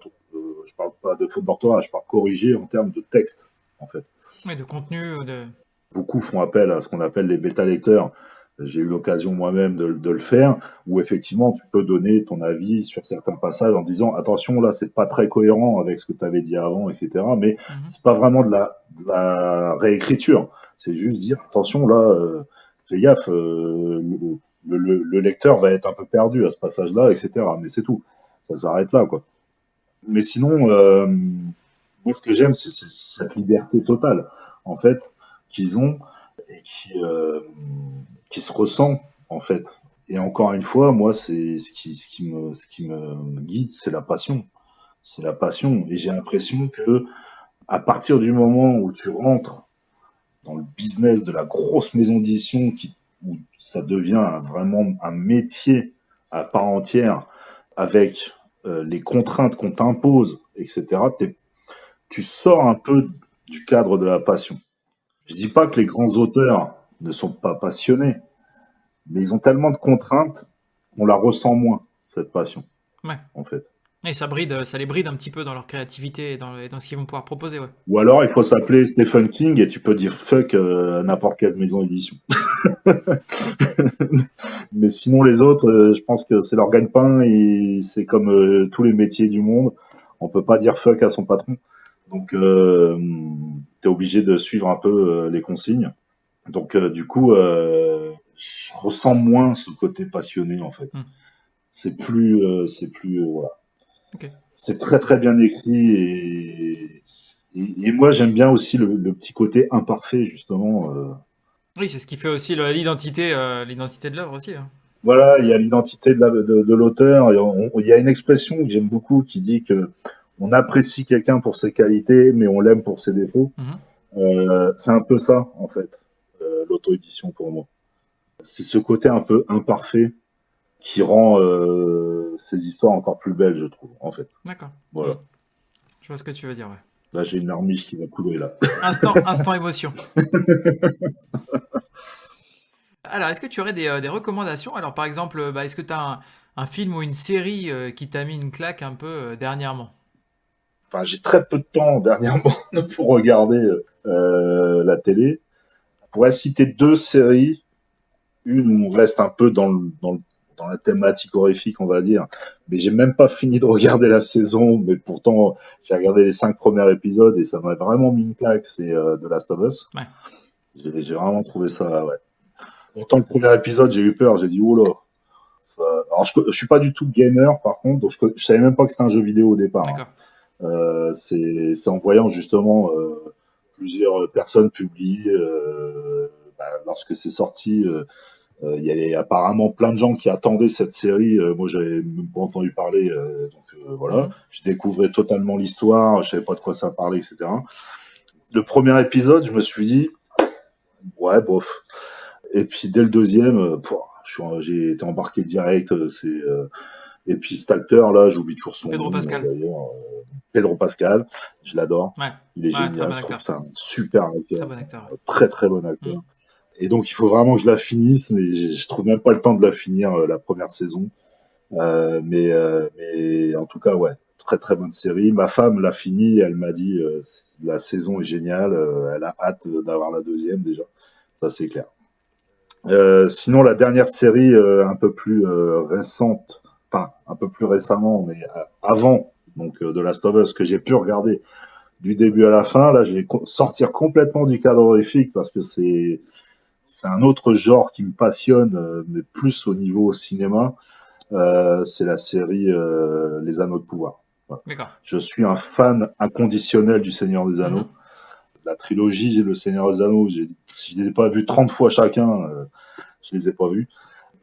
Je parle pas de faute d'orthographe, je parle corrigés en termes de texte en fait. Ouais, de contenu, de. Beaucoup font appel à ce qu'on appelle les bêta-lecteurs. J'ai eu l'occasion moi-même de le faire, où effectivement tu peux donner ton avis sur certains passages en disant attention là c'est pas très cohérent avec ce que tu avais dit avant, etc. Mais Mhm. c'est pas vraiment de la réécriture, c'est juste dire attention là, fais gaffe, le lecteur va être un peu perdu à ce passage-là, etc. Mais c'est tout, ça s'arrête là quoi. Mais sinon, moi ce que j'aime c'est cette liberté totale en fait qu'ils ont et qui se ressent. en fait. Et encore une fois, moi, c'est ce qui me guide, c'est la passion. C'est la passion. Et j'ai l'impression que à partir du moment où tu rentres dans le business de la grosse maison d'édition, où ça devient vraiment un métier à part entière, avec les contraintes qu'on t'impose, etc., tu sors un peu du cadre de la passion. Je dis pas que les grands auteurs ne sont pas passionnés, mais ils ont tellement de contraintes qu'on la ressent moins, cette passion, Ouais. en fait. Et ça les bride un petit peu dans leur créativité et dans ce qu'ils vont pouvoir proposer, ouais. Ou alors, il faut s'appeler Stephen King et tu peux dire fuck n'importe quelle maison d'édition. Mais sinon, les autres, je pense que c'est leur gagne-pain et c'est comme tous les métiers du monde. On peut pas dire fuck à son patron. Donc, tu es obligé de suivre un peu les consignes. Donc, du coup, je ressens moins ce côté passionné, en fait. Voilà. Ok. C'est très, très bien écrit et moi, j'aime bien aussi le petit côté imparfait, justement. Oui, c'est ce qui fait aussi l'identité de l'œuvre aussi, hein. Voilà, il y a l'identité de l'auteur. Il y a une expression que j'aime beaucoup qui dit que on apprécie quelqu'un pour ses qualités, mais on l'aime pour ses défauts. Mhm. C'est un peu ça, en fait, l'auto-édition pour moi. C'est ce côté un peu imparfait qui rend ces histoires encore plus belles, je trouve, en fait. D'accord. Voilà. Je vois ce que tu veux dire, ouais. Là, j'ai une larmiche qui va couler, là. Instant émotion. Alors, est-ce que tu aurais des recommandations? Alors, par exemple, est-ce que tu as un film ou une série qui t'a mis une claque un peu dernièrement? Enfin, j'ai très peu de temps dernièrement pour regarder la télé. Je pourrais citer deux séries. Une où on reste un peu dans la thématique horrifique, on va dire. Mais j'ai même pas fini de regarder la saison. Mais pourtant, j'ai regardé les 5 premiers épisodes et ça m'a vraiment mis une claque. C'est The Last of Us. Ouais. J'ai vraiment trouvé ça, ouais. Autant le premier épisode, j'ai eu peur. J'ai dit, oh là. Alors, je suis pas du tout gamer, par contre. Donc, je savais même pas que c'était un jeu vidéo au départ, hein. D'accord. C'est en voyant justement plusieurs personnes publier lorsque c'est sorti. Il y avait apparemment plein de gens qui attendaient cette série. Moi, j'avais même pas entendu parler. Voilà, Mhm. je découvrais totalement l'histoire. Je savais pas de quoi ça parlait, etc. Le premier épisode, je me suis dit, ouais, bof. Et puis dès le deuxième, j'ai été embarqué direct. Et puis cet acteur là, j'oublie toujours son Pedro nom Pascal. d'ailleurs. Pedro Pascal, je l'adore. Ouais. Il est Ouais, très génial. bon Je trouve acteur. que c'est un super Très acteur, bon acteur, ouais. très très bon acteur. Mhm. Et donc il faut vraiment que je la finisse, mais je trouve même pas le temps de la finir la première saison. Mais en tout cas, ouais, très très bonne série. Ma femme l'a fini, elle m'a dit la saison est géniale, elle a hâte d'avoir la deuxième déjà, ça c'est clair. Sinon, la dernière série un peu plus récente, enfin un peu plus récemment, mais avant donc de Last of Us que j'ai pu regarder du début à la fin, là je vais sortir complètement du cadre horrifique parce que c'est un autre genre qui me passionne, mais plus au niveau cinéma. C'est la série Les Anneaux de Pouvoir. Voilà. D'accord. Je suis un fan inconditionnel du Seigneur des Mhm. Anneaux. La trilogie Le Seigneur des Anneaux, si je les ai pas vus 30 fois chacun, je les ai pas vus.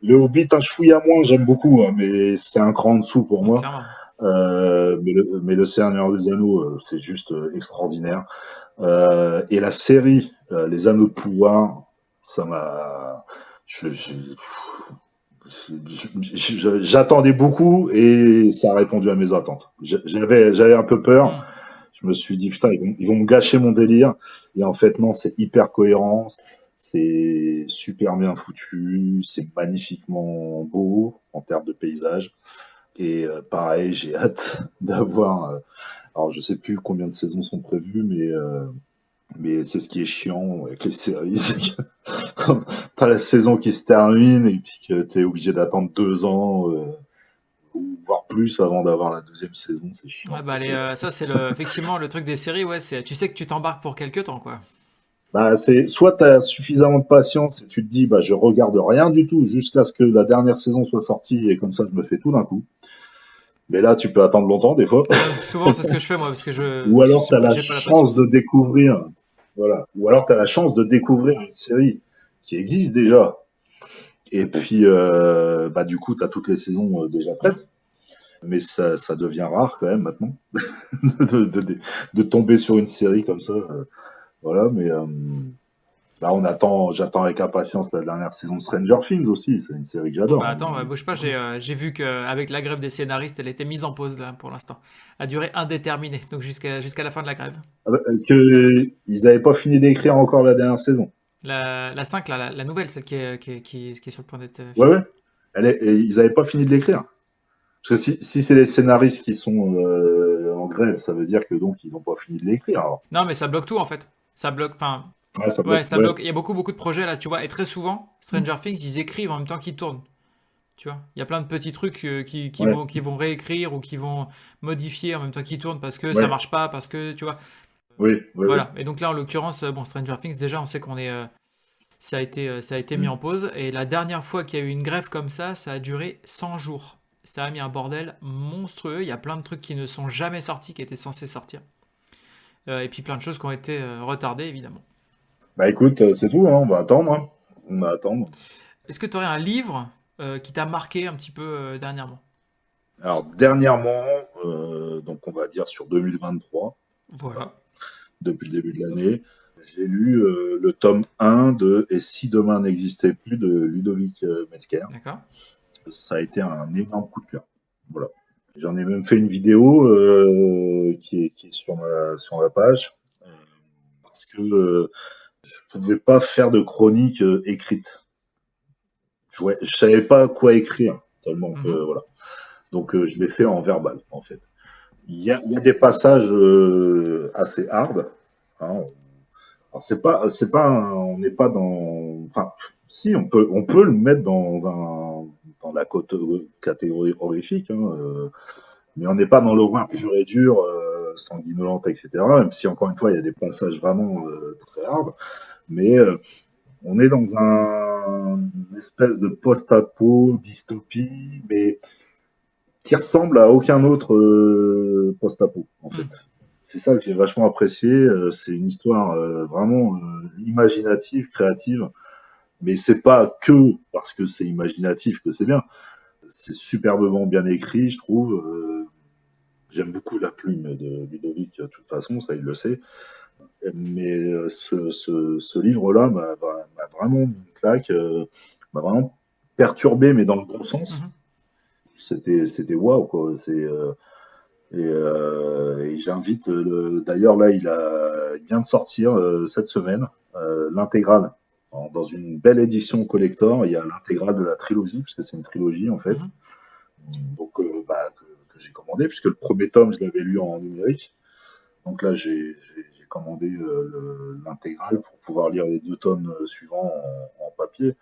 Le Hobbit, un chouïa moins, j'aime beaucoup, hein, mais c'est un cran en dessous pour Donc, moi. clairement. Mais le Seigneur des Anneaux, c'est juste extraordinaire. Et la série Les Anneaux de Pouvoir, ça m'a... J'attendais beaucoup et ça a répondu à mes attentes. J'avais un peu peur. Mhm. Je me suis dit, putain, ils vont me gâcher mon délire. Et en fait, non, c'est hyper cohérent. C'est super bien foutu. C'est magnifiquement beau en termes de paysage. Et pareil, j'ai hâte d'avoir. Alors, je sais plus combien de saisons sont prévues, mais c'est ce qui est chiant avec les séries. C'est que quand t'as la saison qui se termine et puis que t'es obligé d'attendre 2 ans ou voire plus avant d'avoir la deuxième saison, c'est Ouais, chiant. ça, c'est effectivement le truc des séries, ouais, tu sais que tu t'embarques pour quelque temps, quoi. Bah, c'est soit tu as suffisamment de patience et tu te dis bah je regarde rien du tout jusqu'à ce que la dernière saison soit sortie et comme ça je me fais tout d'un coup. Mais là tu peux attendre longtemps des fois. Souvent, c'est ce que je fais, moi, parce que Ou alors tu as la j'ai pas la chance patience. de découvrir voilà, ou alors tu as la chance de découvrir une série qui existe déjà Et puis, du coup, tu as toutes les saisons déjà Mhm. prêtes. Mais ça devient rare quand même maintenant de, de, de- de tomber sur une série comme ça. Voilà, mais là, j'attends avec impatience la dernière saison de Stranger Things aussi. C'est une série que Bon, bah j'adore, attends, hein. bouge pas, j'ai vu qu'avec la grève des scénaristes, elle était mise en pause là pour l'instant. À durée indéterminée, donc jusqu'à la fin de la grève. Est-ce que ils n'avaient pas fini d'écrire encore la dernière saison? La 5, là, la nouvelle, celle qui est sur le point d'être Ouais, finie. ouais. Et ils n'avaient pas fini de l'écrire. Parce que si c'est les scénaristes qui sont en grève, ça veut dire que donc ils n'ont pas fini de l'écrire. Alors. Non, mais ça bloque tout en fait. Ça bloque, enfin, Ouais, ça ouais, bloque. ça Ouais, bloque. Il y a beaucoup de projets là, tu vois, et très souvent, Stranger Things, ils écrivent en même temps qu'ils tournent. Tu vois, il y a plein de petits trucs ouais, qui vont réécrire ou qui vont modifier en même temps qu'ils tournent parce que ça ouais. marche pas, parce que, tu vois. Oui, oui, oui. Voilà. Et donc là, en l'occurrence, bon, Stranger Things, déjà, on sait ça a été mis Mm. en pause. Et la dernière fois qu'il y a eu une grève comme ça a duré 100 jours. Ça a mis un bordel monstrueux. Il y a plein de trucs qui ne sont jamais sortis, qui étaient censés sortir. Et puis plein de choses qui ont été retardées, évidemment. Bah écoute, c'est tout, hein, on va attendre, hein. On va attendre. Est-ce que tu aurais un livre qui t'a marqué un petit peu dernièrement? Alors dernièrement, donc on va dire sur 2023, voilà, Voilà. depuis le début de l'année, j'ai lu le tome 1 de Et si demain n'existait plus de Ludovic Metzger. D'accord. Ça a été un énorme coup de cœur. Voilà. J'en ai même fait une vidéo qui est sur ma page parce que je ne pouvais pas faire de chronique écrite. Je savais pas quoi écrire tellement que Mhm. voilà. Donc je l'ai fait en verbal en fait. Il y a des passages assez hard. Hein. Alors on n'est pas dans, enfin, si on peut le mettre dans la catégorie horrifique, hein, mais on n'est pas dans l'horreur pure et dure, sanguinolente, etc. Même si encore une fois il y a des passages vraiment très hard, mais on est dans une espèce de post-apo, dystopie, mais qui ressemble à aucun autre post-apo, en Mm. fait. C'est ça que j'ai vachement apprécié. C'est une histoire vraiment imaginative, créative, mais c'est pas que parce que c'est imaginatif que c'est bien. C'est superbement bien écrit, je trouve. J'aime beaucoup la plume de Ludovic, de toute façon, ça il le sait. Mais ce livre-là m'a vraiment mis une claque, m'a vraiment perturbé, mais dans le bon sens. Mhm. C'était waouh, quoi. Et j'invite, d'ailleurs là, il vient de sortir cette semaine l'intégrale. Dans une belle édition collector, il y a l'intégrale de la trilogie, puisque c'est une trilogie en fait. Mhm. Donc que j'ai commandé, puisque le premier tome, je l'avais lu en numérique. Donc là, j'ai commandé l'intégrale pour pouvoir lire les deux tomes suivants en papier,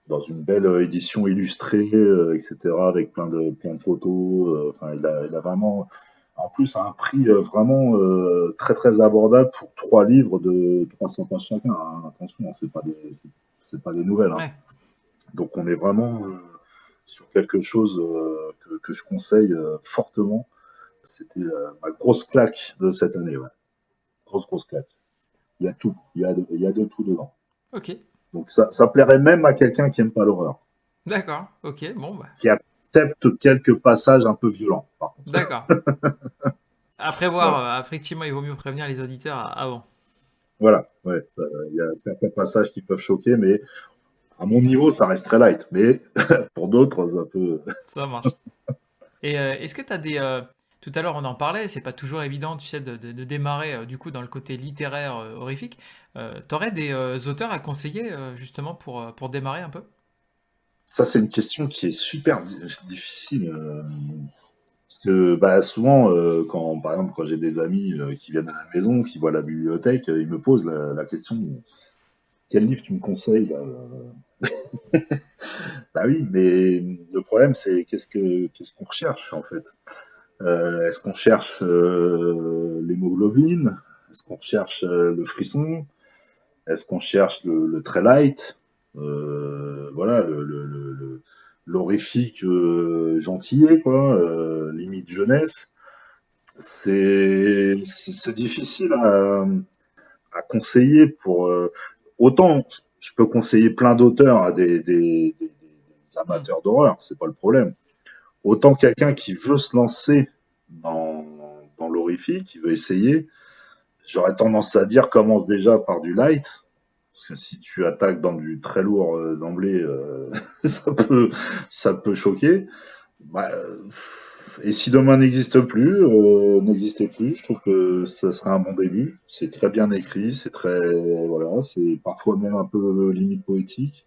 dans une belle édition illustrée, etc., avec plein de photos. Enfin, il a vraiment, en plus, à un prix vraiment très très abordable pour trois livres de 300 pages chacun, hein. Attention, hein, c'est pas des nouvelles, hein. Ouais. Donc on est vraiment sur quelque chose que je conseille fortement. C'était ma grosse claque de cette année, ouais. Grosse claque. Il y a tout, il y a de tout dedans. Ok. Donc ça plairait même à quelqu'un qui aime pas l'horreur, D'accord. Ok. Bon, bah. qui accepte quelques passages un peu violents, par contre. D'accord. À Voilà. prévoir. Effectivement, il vaut mieux prévenir les auditeurs avant. Voilà. Ouais, il y a certains passages qui peuvent choquer, mais à mon niveau, ça reste très light. Mais pour d'autres, ça peut. Ça marche. Et est-ce que tu as des... tout à l'heure, on en parlait, c'est pas toujours évident, tu sais, de démarrer du coup dans le côté littéraire horrifique. T'aurais des auteurs à conseiller justement pour démarrer un peu? Ça, c'est une question qui est super difficile. Parce que bah, souvent, par exemple, quand j'ai des amis qui viennent à la maison, qui voient la bibliothèque, ils me posent la question, quel livre tu me conseilles là? Bah oui, mais le problème, c'est qu'est-ce qu'on recherche en fait? Est-ce qu'on cherche l'hémoglobine? Est-ce qu'on cherche le frisson? Est-ce qu'on cherche le très light? Voilà, l'horrifique gentillet, quoi, limite jeunesse. C'est difficile à conseiller pour autant je peux conseiller plein d'auteurs à Hmm. amateurs d'horreur, c'est pas le problème. Autant quelqu'un qui veut se lancer dans, dans l'horrifique, qui veut essayer, j'aurais tendance à dire commence déjà par du light, parce que si tu attaques dans du très lourd d'emblée, ça ça peut choquer. Bah, et si demain n'existait plus, je trouve que ça serait un bon début. C'est très bien écrit, c'est très, voilà, c'est parfois même un peu limite poétique.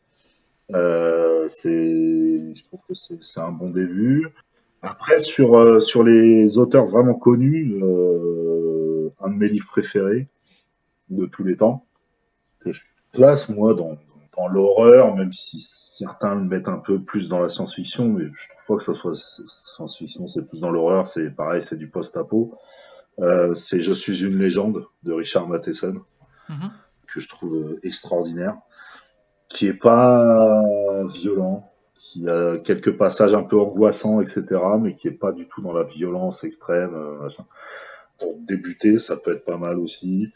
Je trouve que c'est un bon début. Après, sur les auteurs vraiment connus, un de mes livres préférés de tous les temps, que je classe moi dans l'horreur, même si certains le mettent un peu plus dans la science-fiction, mais je trouve pas que ça soit science-fiction, c'est plus dans l'horreur, c'est pareil, c'est du post-apo. C'est Je suis une légende de Richard Matheson, Mhm. que je trouve extraordinaire, qui est pas violent, qui a quelques passages un peu angoissants, etc., mais qui est pas du tout dans la violence extrême. Machin. Pour débuter, ça peut être pas mal aussi.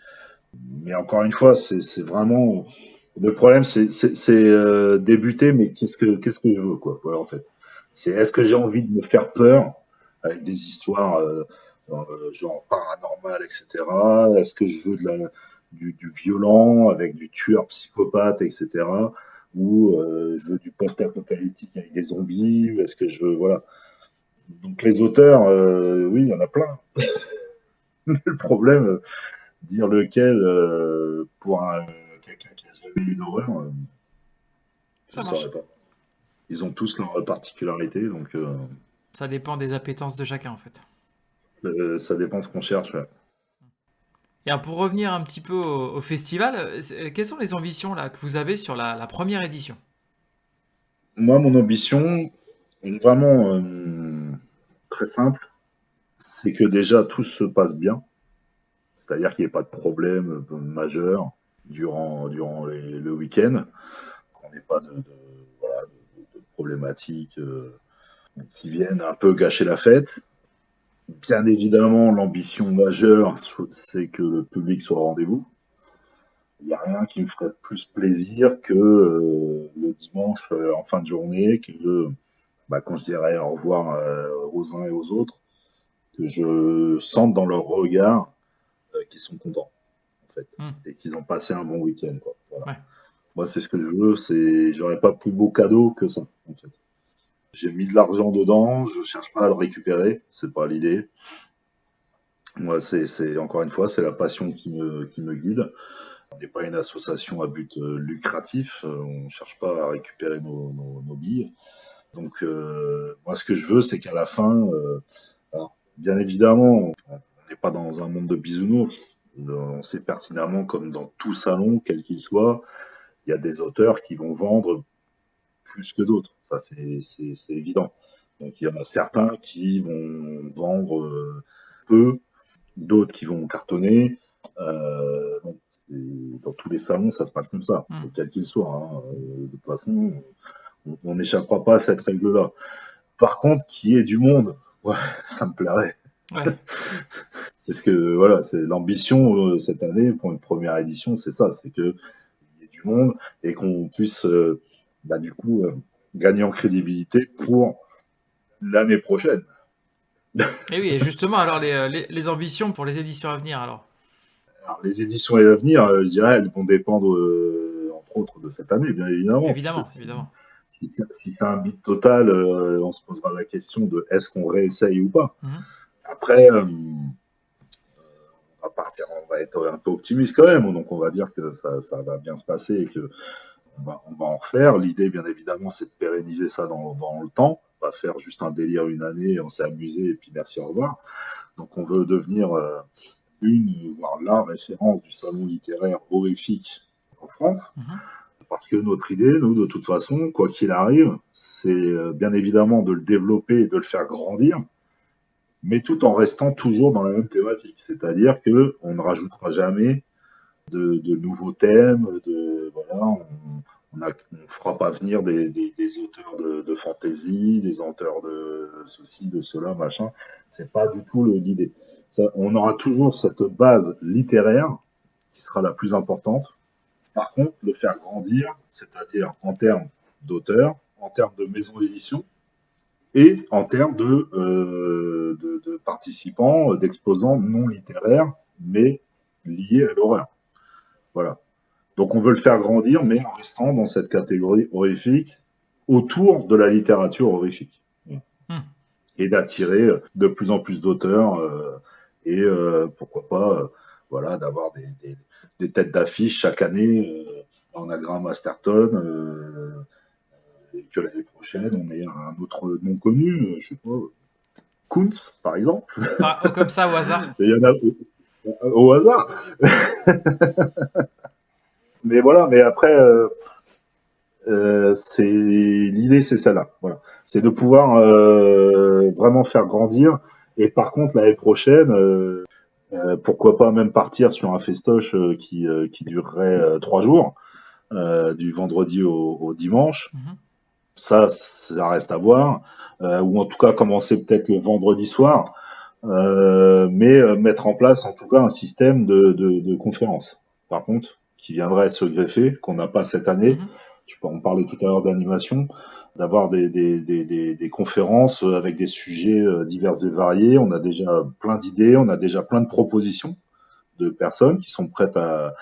Mais encore une fois, c'est vraiment. Le problème, c'est débuter, mais qu'est-ce que je veux, quoi. Voilà, en fait. C'est est-ce que j'ai envie de me faire peur avec des histoires genre paranormales, etc. Est-ce que je veux du violent avec du tueur psychopathe, etc. Ou je veux du post-apocalyptique avec des zombies. Ou est-ce que je veux. Voilà. Donc les auteurs, oui, il y en a plein. Mais le problème, dire lequel pour quelqu'un qui a jamais lu d'horreur, je Ça ne saurais marche. pas. Ils ont tous leurs particularités, donc Ça dépend des appétences de chacun en fait. ça dépend ce qu'on cherche. Ouais. Et alors, pour revenir un petit peu au festival, quelles sont les ambitions là que vous avez sur la première édition? Moi, mon ambition est vraiment très simple, c'est que déjà tout se passe bien, c'est-à-dire qu'il n'y ait pas de problème majeur durant le week-end, qu'on n'ait pas voilà, de problématiques qui viennent un peu gâcher la fête. Bien évidemment, l'ambition majeure, c'est que le public soit au rendez-vous. Il n'y a rien qui me ferait plus plaisir que le dimanche en fin de journée, que quand je dirais au revoir aux uns et aux autres, que je sente dans leur regard qu'ils sont contents, en fait, Hmm. et qu'ils ont passé un bon week-end, quoi. Voilà. Ouais. Moi, c'est ce que je veux, j'aurais pas plus beau cadeau que ça, en fait. J'ai mis de l'argent dedans, je cherche pas à le récupérer, c'est pas l'idée. Moi, encore une fois, c'est la passion qui me guide. On n'est pas une association à but lucratif, on ne cherche pas à récupérer nos billes. Donc, moi, ce que je veux, c'est qu'à la fin, alors, bien évidemment, on n'est pas dans un monde de bisounours. On sait pertinemment, comme dans tout salon, quel qu'il soit, il y a des auteurs qui vont vendre plus que d'autres. Ça, c'est évident. Donc, il y en a certains qui vont vendre peu, d'autres qui vont cartonner. Donc, dans tous les salons, ça se passe comme ça, Hmm. quel qu'il soit. Hein. De toute façon, on n'échappera pas à cette règle-là. Par contre, qu'il y ait du monde, ouais, ça me plairait. Ouais. C'est ce que voilà, c'est l'ambition cette année pour une première édition, c'est ça, c'est que il y ait du monde et qu'on puisse du coup gagner en crédibilité pour l'année prochaine. Et oui, et justement, alors les ambitions pour les éditions à venir alors? Alors, les éditions à venir, je dirais, elles vont dépendre, entre autres, de cette année, bien évidemment, puisque Évidemment, évidemment. si c'est un bid total, on se posera la question de est-ce qu'on réessaye ou pas. Mhm. Après, on va être un peu optimiste quand même, donc on va dire que ça va bien se passer et que on va en refaire. L'idée, bien évidemment, c'est de pérenniser ça dans le temps, pas faire juste un délire une année, on s'est amusé et puis merci, au revoir. Donc on veut devenir voire la référence du salon littéraire horrifique en France. Mhm. Parce que notre idée, nous, de toute façon, quoi qu'il arrive, c'est bien évidemment de le développer et de le faire grandir, mais tout en restant toujours dans la même thématique. C'est-à-dire que on ne rajoutera jamais de nouveaux thèmes, voilà, on fera pas venir des auteurs de fantasy, des auteurs de ceci, de cela, machin. C'est pas du tout l'idée. On aura toujours cette base littéraire qui sera la plus importante. Par contre, le faire grandir, c'est-à-dire en termes d'auteurs, en termes de maison d'édition et en termes de participants, d'exposants non littéraires, mais liés à l'horreur. Voilà. Donc on veut le faire grandir, mais en restant dans cette catégorie horrifique, autour de la littérature horrifique. Hmm. Et d'attirer de plus en plus d'auteurs et pourquoi pas voilà, d'avoir des têtes d'affiche chaque année en Agra Masterton et que l'année prochaine on ait un autre nom connu, je sais pas, Kuntz par exemple. Comme ça, au hasard. Et il y en a au hasard. Mais voilà, mais après c'est l'idée, c'est celle-là. Voilà, c'est de pouvoir vraiment faire grandir. Et par contre, l'année prochaine, pourquoi pas même partir sur un festoche qui durerait 3 jours, du vendredi au dimanche. Mhm. Ça reste à voir. Ou en tout cas commencer peut-être le vendredi soir, mais mettre en place en tout cas un système de conférences. Par contre, qui viendrait se greffer, qu'on n'a pas cette année. Mhm. On parlait tout à l'heure d'animation, d'avoir des conférences avec des sujets divers et variés. On a déjà plein d'idées, on a déjà plein de propositions de personnes qui sont prêtes à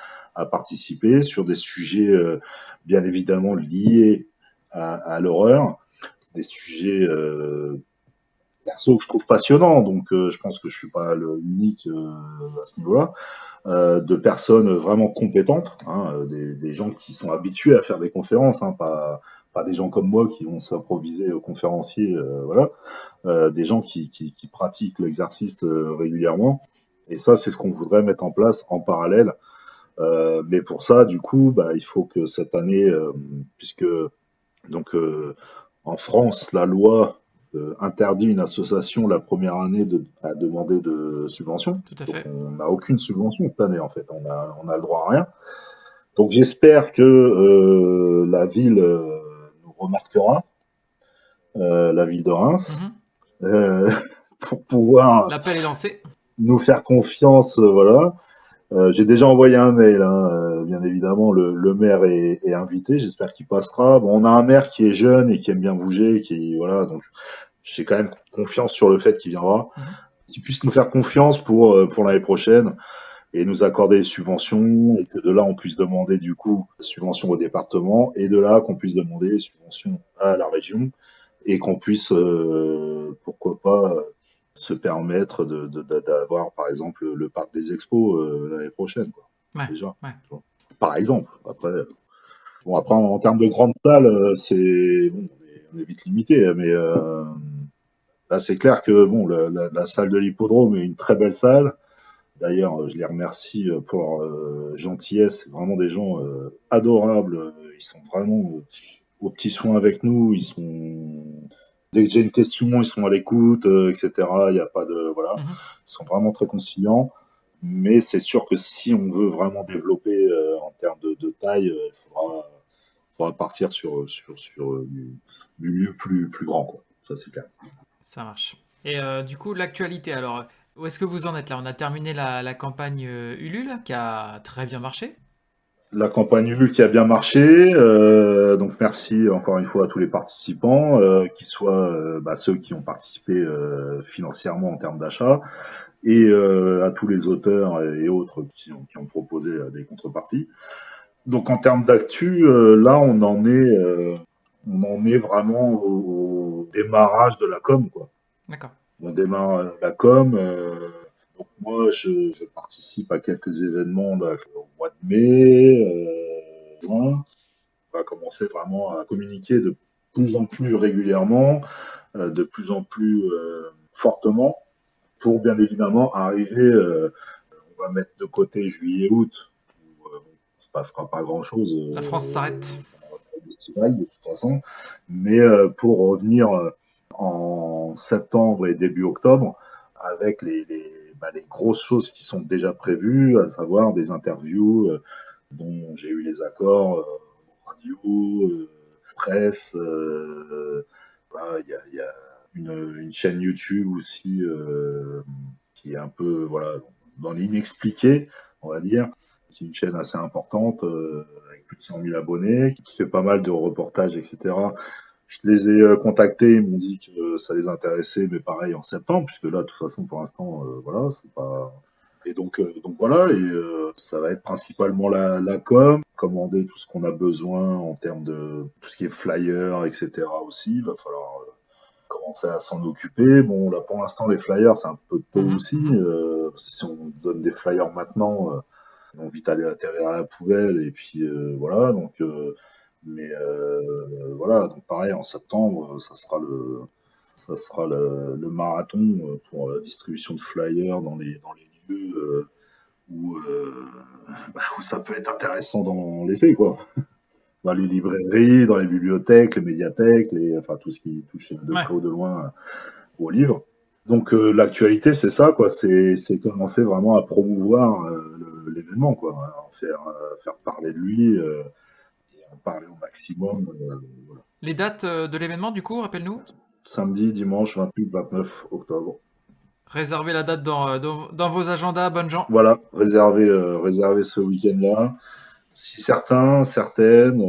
participer sur des sujets bien évidemment liés à l'horreur, des sujets perso que je trouve passionnants, donc je pense que je suis pas l'unique à ce niveau-là, de personnes vraiment compétentes, hein, des gens qui sont habitués à faire des conférences, hein, pas des gens comme moi qui vont s'improviser conférenciers, voilà, des gens qui pratiquent l'exercice régulièrement. Et ça, c'est ce qu'on voudrait mettre en place en parallèle. Mais pour ça, du coup, bah, il faut que cette année, puisque donc en France, la loi interdit une association la première année à demander de subvention. Tout à Donc fait. on n'a aucune subvention cette année en fait. On a le droit à rien. Donc j'espère que la ville nous remarquera, la ville de Reims, Mhm. euh, pour pouvoir L'appel est lancé. nous faire confiance. Voilà. J'ai déjà envoyé un mail, hein, bien évidemment, le maire est invité, j'espère qu'il passera. Bon, on a un maire qui est jeune et qui aime bien bouger, qui voilà, donc j'ai quand même confiance sur le fait qu'il viendra, Mhm. qu'il puisse nous faire confiance pour l'année prochaine et nous accorder des subventions, et que de là on puisse demander du coup subventions au département, et de là qu'on puisse demander subventions à la région, et qu'on puisse pourquoi pas se permettre d'avoir par exemple le parc des expos l'année prochaine, quoi. Ouais, Déjà, ouais. tu vois. Par exemple. Après en termes de grande salle, c'est bon, on est vite limité, mais là c'est clair que bon, la salle de l'hippodrome est une très belle salle. D'ailleurs, je les remercie pour leur gentillesse. C'est vraiment des gens adorables. Ils sont vraiment aux petits soins avec nous. Dès que j'ai une question, ils sont à l'écoute, etc. Il n'y a pas de voilà. Mhm. Ils sont vraiment très conciliants. Mais c'est sûr que si on veut vraiment développer en termes de taille, il faudra partir sur du mieux plus grand, quoi. Ça, c'est clair. Ça marche. Et du coup, l'actualité, alors, où est-ce que vous en êtes là? On a terminé la campagne Ulule, qui a très bien marché. La campagne Ulu qui a bien marché, donc merci encore une fois à tous les participants, qu'ils soient ceux qui ont participé financièrement en termes d'achat, et à tous les auteurs et autres qui ont proposé des contreparties. Donc en termes d'actu, là on en est vraiment au démarrage de la com, quoi. D'accord. On démarre la com. Donc moi, je participe à quelques événements là, au mois de mai, juin. On va commencer vraiment à communiquer de plus en plus régulièrement, de plus en plus fortement, pour bien évidemment arriver. On va mettre de côté juillet-août, où il se passera pas grand-chose La France s'arrête. pendant le festival de toute façon, mais pour revenir en septembre et début octobre avec les grosses choses qui sont déjà prévues, à savoir des interviews dont j'ai eu les accords radio, presse. Voilà, il y a une chaîne YouTube aussi qui est un peu voilà dans l'inexpliqué, on va dire, qui est une chaîne assez importante avec plus de 100 000 abonnés, qui fait pas mal de reportages, etc. Je les ai contactés, ils m'ont dit que ça les intéressait, mais pareil en septembre, puisque là, de toute façon, pour l'instant, voilà, c'est pas. Et donc voilà, et ça va être principalement la com, commander tout ce qu'on a besoin en termes de tout ce qui est flyer, etc. aussi. Il va falloir commencer à s'en occuper. Bon, là, pour l'instant, les flyers, c'est un peu tôt aussi. Parce que si on donne des flyers maintenant, ils vont vite aller atterrir à la poubelle. Et puis, voilà. Donc, mais voilà. Donc, pareil, en septembre, ça sera le marathon pour la distribution de flyers dans les lieux où ça peut être intéressant d'en laisser, quoi. Dans les librairies, dans les bibliothèques, les médiathèques, enfin tout ce qui touche de Ouais. près ou de loin aux livres. Donc l'actualité, c'est ça, quoi. C'est commencer vraiment à promouvoir l'événement, quoi. Faire parler de lui, et en parler au maximum. Voilà. Les dates de l'événement, du coup, rappelle-nous. Samedi, dimanche 28-29 octobre. Réservez la date dans vos agendas, bonnes gens. Voilà, réserver ce week-end-là. Si certaines,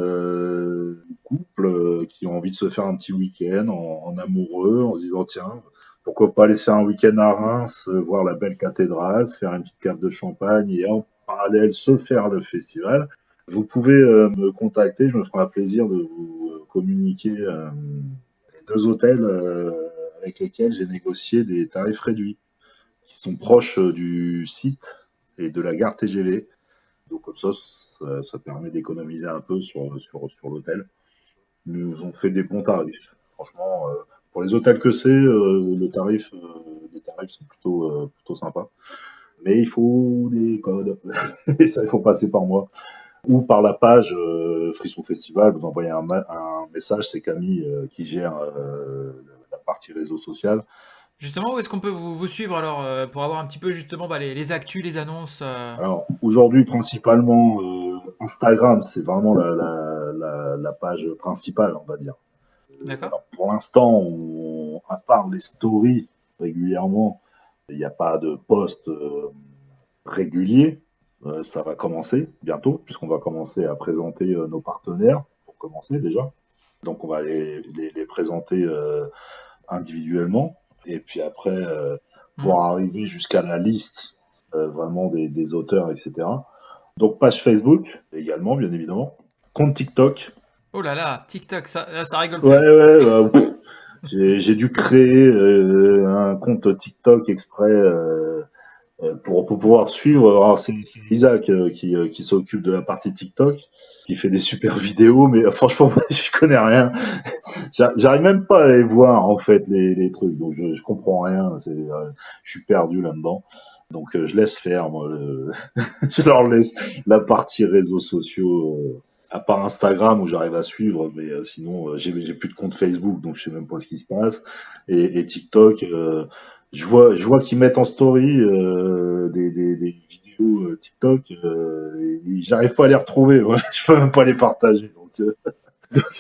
couples qui ont envie de se faire un petit week-end en amoureux, en se disant tiens, pourquoi pas aller se faire un week-end à Reims, voir la belle cathédrale, se faire une petite cave de champagne et en parallèle se faire le festival. Vous pouvez me contacter, je me ferai un plaisir de vous communiquer les 2 hôtels avec lesquels j'ai négocié des tarifs réduits, qui sont proches du site et de la gare TGV. Donc comme ça permet d'économiser un peu sur l'hôtel. Ils nous ont fait des bons tarifs. Franchement, pour les hôtels que c'est, les tarifs sont plutôt sympas. Mais il faut des codes. Et ça, il faut passer par moi. Ou par la page Frisson Festival, vous envoyez un message, c'est Camille qui gère la partie réseau social. Justement, où est-ce qu'on peut vous suivre alors pour avoir un petit peu justement les actus, les annonces Alors aujourd'hui, principalement, Instagram, c'est vraiment la page principale, on va dire. D'accord. Alors, pour l'instant, à part les stories régulièrement, il n'y a pas de post régulier. Ça va commencer bientôt, puisqu'on va commencer à présenter nos partenaires, pour commencer déjà. Donc on va les présenter individuellement. Et puis après, pour arriver jusqu'à la liste vraiment des auteurs, etc. Donc page Facebook également, bien évidemment. Compte TikTok. Oh là là, TikTok, ça rigole Ouais, plus. ouais, j'ai dû créer un compte TikTok exprès pour pouvoir suivre. Alors c'est Isaac qui s'occupe de la partie TikTok, qui fait des super vidéos, mais franchement, je connais rien. J'arrive même pas à les voir en fait les trucs, donc je comprends rien. Je suis perdu là-dedans. Donc je laisse faire, moi. Je leur laisse la partie réseaux sociaux. À part Instagram où j'arrive à suivre, mais sinon j'ai plus de compte Facebook, donc je sais même pas ce qui se passe. Et TikTok, je vois qu'ils mettent en story des vidéos TikTok, et j'arrive pas à les retrouver. Ouais. Je peux même pas les partager. Donc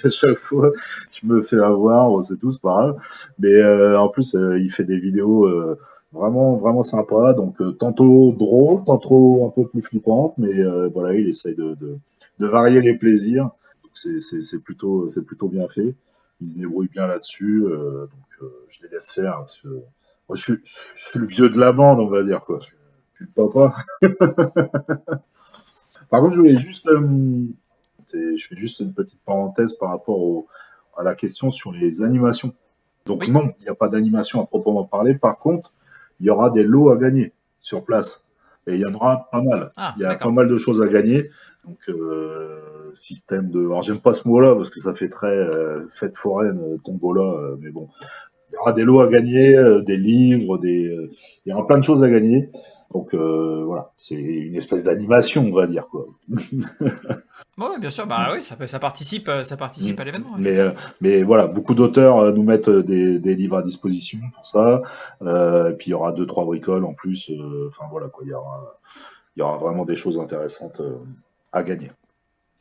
à chaque fois, je me fais avoir, bon, c'est tout, c'est pas grave. Mais en plus, il fait des vidéos vraiment, vraiment sympas. Donc tantôt drôles, tantôt un peu plus flippantes, mais voilà, il essaye de varier les plaisirs. Donc c'est plutôt bien fait. Il se débrouille bien là-dessus. Donc je les laisse faire, parce que moi, je suis le vieux de la bande, on va dire, quoi. Je suis le papa. Par contre, je voulais juste je fais juste une petite parenthèse par rapport à la question sur les animations. Donc Oui. non, il n'y a pas d'animation à proprement parler. Par contre, il y aura des lots à gagner sur place. Et il y en aura pas mal. Ah, Il y a pas d'accord. mal de choses à gagner. Donc système de. Alors j'aime pas ce mot-là parce que ça fait très fête foraine, tombola. Mais bon, il y aura des lots à gagner, des livres, il y aura plein de choses à gagner. Donc voilà, c'est une espèce d'animation, on va dire, quoi. Ouais, bien sûr, bah oui, ça participe à l'événement, Mais, euh, effectivement. mais voilà, beaucoup d'auteurs nous mettent des livres à disposition pour ça. Et puis il y aura 2, 3 bricoles en plus. Enfin voilà, quoi, il y aura vraiment des choses intéressantes à gagner.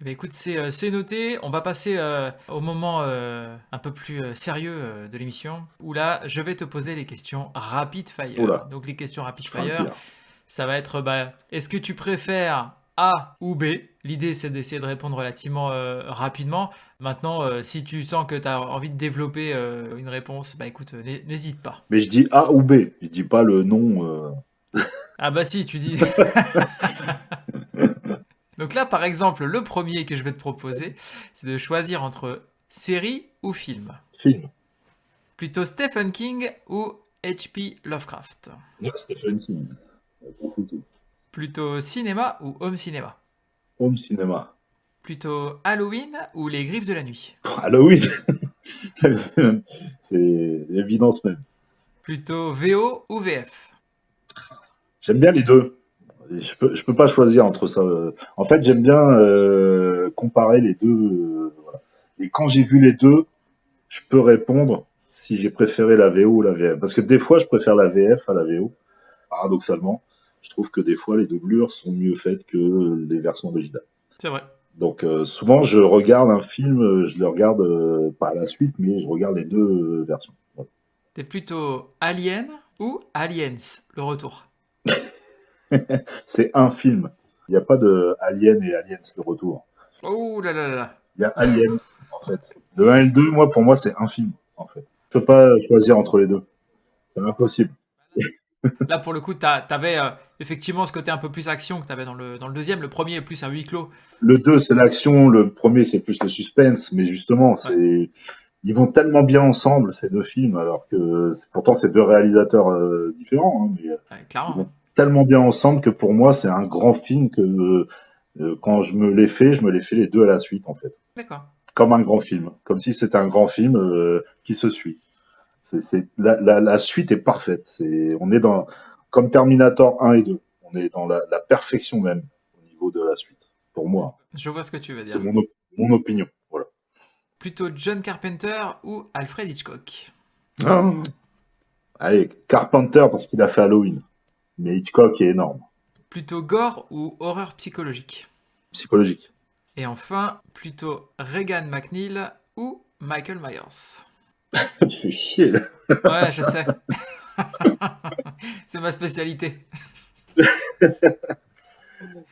Eh ben, écoute, c'est noté. On va passer au moment un peu plus sérieux de l'émission, où là, je vais te poser les questions rapid fire. Oula, Donc les questions rapid je ferai le fire, pire. ça va être, bah, est-ce que tu préfères A ou B. L'idée, c'est d'essayer de répondre relativement rapidement. Maintenant, si tu sens que tu as envie de développer une réponse, bah écoute, n'hésite pas. Mais je dis A ou B, je dis pas le nom. Ah bah si, tu dis. Donc là, par exemple, le premier que je vais te proposer, c'est de choisir entre série ou film. Film. Plutôt Stephen King ou H.P. Lovecraft. Stephen King. On fout tout. Plutôt cinéma ou home cinéma. Home cinéma. Plutôt Halloween ou les griffes de la nuit. Halloween. C'est l'évidence même. Plutôt VO ou VF. J'aime bien les deux. Je peux pas choisir entre ça. En fait, j'aime bien comparer les deux. Voilà. Et quand j'ai vu les deux, je peux répondre si j'ai préféré la VO ou la VF. Parce que des fois, je préfère la VF à la VO, paradoxalement. Je trouve que des fois, les doublures sont mieux faites que les versions originales. C'est vrai. Donc souvent, je regarde un film, je le regarde pas à la suite, mais je regarde les deux versions. Voilà. T'es plutôt Alien ou Aliens, le retour. C'est un film. Il n'y a pas de Alien et Aliens le retour. Oh là là là là. Il y a Alien, en fait. Le 1 et le 2, moi, pour moi, c'est un film, en fait. Je peux pas choisir entre les deux. C'est impossible. Là, pour le coup, t'avais effectivement ce côté un peu plus action que t'avais dans le deuxième. Le premier est plus un huis clos. Le 2, c'est l'action. Le premier, c'est plus le suspense. Mais justement, Ouais, ils vont tellement bien ensemble, ces deux films, alors que pourtant, c'est deux réalisateurs différents. Hein, mais ouais, ils clairement. vont tellement bien ensemble que pour moi, c'est un grand film que quand je me l'ai fait, je me l'ai fait les deux à la suite, en fait. D'accord. Comme un grand film. Comme si c'était un grand film qui se suit. La suite est parfaite. On est dans, comme Terminator 1 et 2. On est dans la perfection même au niveau de la suite. Pour moi. Je vois ce que tu veux C'est dire. mon opinion. Voilà. Plutôt John Carpenter ou Alfred Hitchcock. Ah. Allez, Carpenter parce qu'il a fait Halloween. Mais Hitchcock est énorme. Plutôt gore ou horreur psychologique. Psychologique. Et enfin, plutôt Regan McNeil ou Michael Myers. Tu fais chier là. Ouais, je sais. C'est ma spécialité.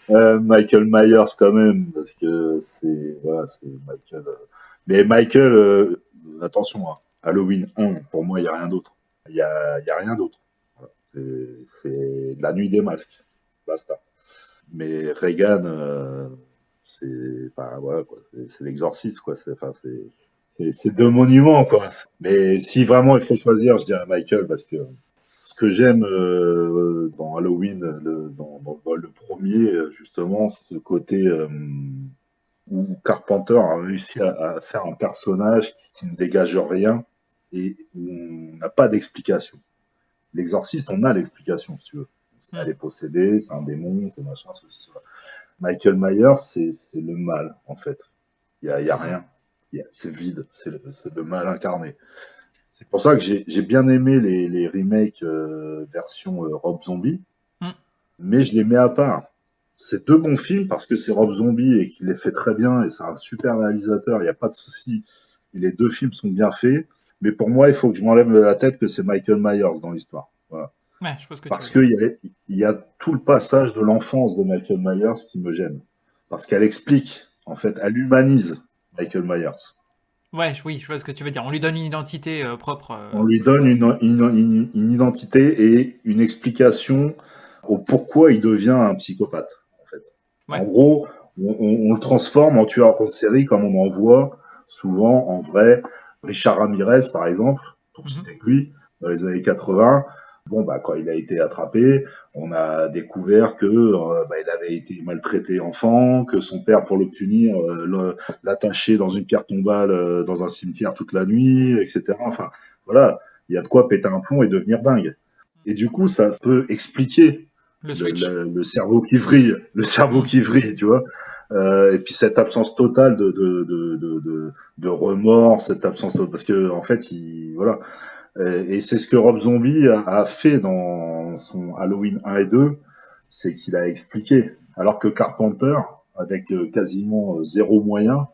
Michael Myers quand même, parce que c'est Michael. Mais Michael, attention, hein, Halloween 1, pour moi, il n'y a rien d'autre. Il y a rien d'autre. Voilà. C'est la nuit des masques. Basta. Mais Reagan, enfin, voilà, quoi. C'est l'exorciste, quoi. C'est deux monuments, quoi. Mais si vraiment il faut choisir, je dirais Michael, parce que ce que j'aime dans Halloween, dans le premier, justement, c'est ce côté où Carpenter a réussi à faire un personnage qui ne dégage rien et où on n'a pas d'explication. L'exorciste, on a l'explication, si tu veux. Elle est possédée, c'est un démon, c'est machin, ceci, cela. Michael Myers, c'est le mal, en fait. Il y a C'est ça. rien. C'est vide, c'est le mal incarné. C'est pour ça que j'ai bien aimé les remakes version Rob Zombie, Mm. mais je les mets à part. C'est deux bons films parce que c'est Rob Zombie et qu'il les fait très bien et c'est un super réalisateur, il n'y a pas de souci. Et les deux films sont bien faits, mais pour moi, il faut que je m'enlève de la tête que c'est Michael Myers dans l'histoire. Voilà. Ouais, je vois ce que tu veux Parce dire. qu'il y a tout le passage de l'enfance de Michael Myers qui me gêne. Parce qu'elle explique, en fait, elle humanise Michael Myers. Ouais, oui, je vois ce que tu veux dire. On lui donne une identité propre. On lui donne une identité et une explication au pourquoi il devient un psychopathe. En fait. En Ouais. gros, on le transforme en tueur en série comme on en voit souvent en vrai. Richard Ramirez, par exemple, pour Mhm. citer que lui, dans les années 80, bon, bah, quand il a été attrapé, on a découvert que il avait été maltraité enfant, que son père, pour le punir, l'attachait dans une pierre tombale dans un cimetière toute la nuit, etc. Enfin, voilà, il y a de quoi péter un plomb et devenir dingue. Et du coup, ça peut expliquer Le switch. le cerveau qui vrille, Mm. tu vois. Et puis cette absence totale de remords, cette absence totale, parce que en fait, voilà. Et c'est ce que Rob Zombie a fait dans son Halloween 1 et 2, c'est qu'il a expliqué. Alors que Carpenter, avec quasiment zéro moyen,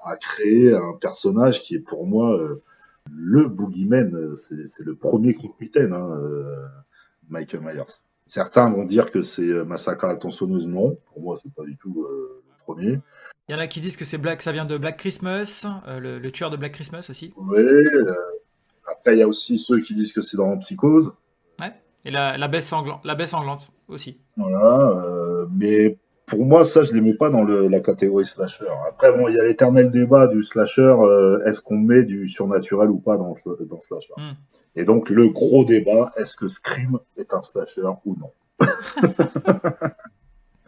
a créé un personnage qui est pour moi le boogeyman. C'est le premier croque-mitaine, hein, Michael Myers. Certains vont dire que c'est Massacre à la tronçonneuse. Non, pour moi, c'est pas du tout le premier. Il y en a qui disent que ça vient de Black Christmas, le tueur de Black Christmas aussi. Oui, après, il y a aussi ceux qui disent que c'est dans Psychose. Ouais. Et la baie sanglante aussi. Voilà, mais pour moi, ça, je les mets pas dans la catégorie slasher. Après, bon, il y a l'éternel débat du slasher, est-ce qu'on met du surnaturel ou pas dans slasher? Hmm. Et donc, le gros débat, est-ce que Scream est un slasher ou non?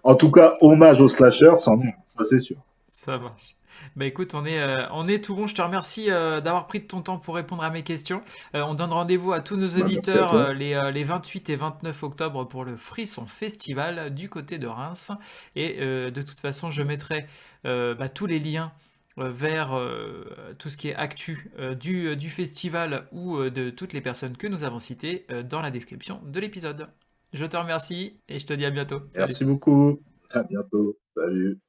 En tout cas, hommage au slasher, c'en est, ça c'est sûr. Ça marche. Bah écoute, on est tout bon. Je te remercie d'avoir pris de ton temps pour répondre à mes questions. On donne rendez-vous à tous nos Bah, merci à auditeurs toi. les 28 et 29 octobre pour le Frisson Festival du côté de Reims. Et de toute façon, je mettrai tous les liens vers tout ce qui est actu du festival ou de toutes les personnes que nous avons citées dans la description de l'épisode. Je te remercie et je te dis à bientôt. Salut. Merci beaucoup. À bientôt. Salut.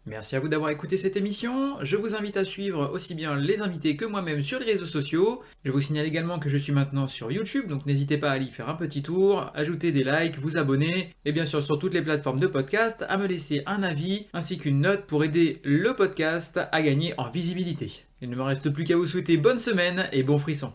Merci à vous d'avoir écouté cette émission. Je vous invite à suivre aussi bien les invités que moi-même sur les réseaux sociaux. Je vous signale également que je suis maintenant sur YouTube, donc n'hésitez pas à y faire un petit tour, ajouter des likes, vous abonner, et bien sûr sur toutes les plateformes de podcast, à me laisser un avis ainsi qu'une note pour aider le podcast à gagner en visibilité. Il ne me reste plus qu'à vous souhaiter bonne semaine et bon frisson.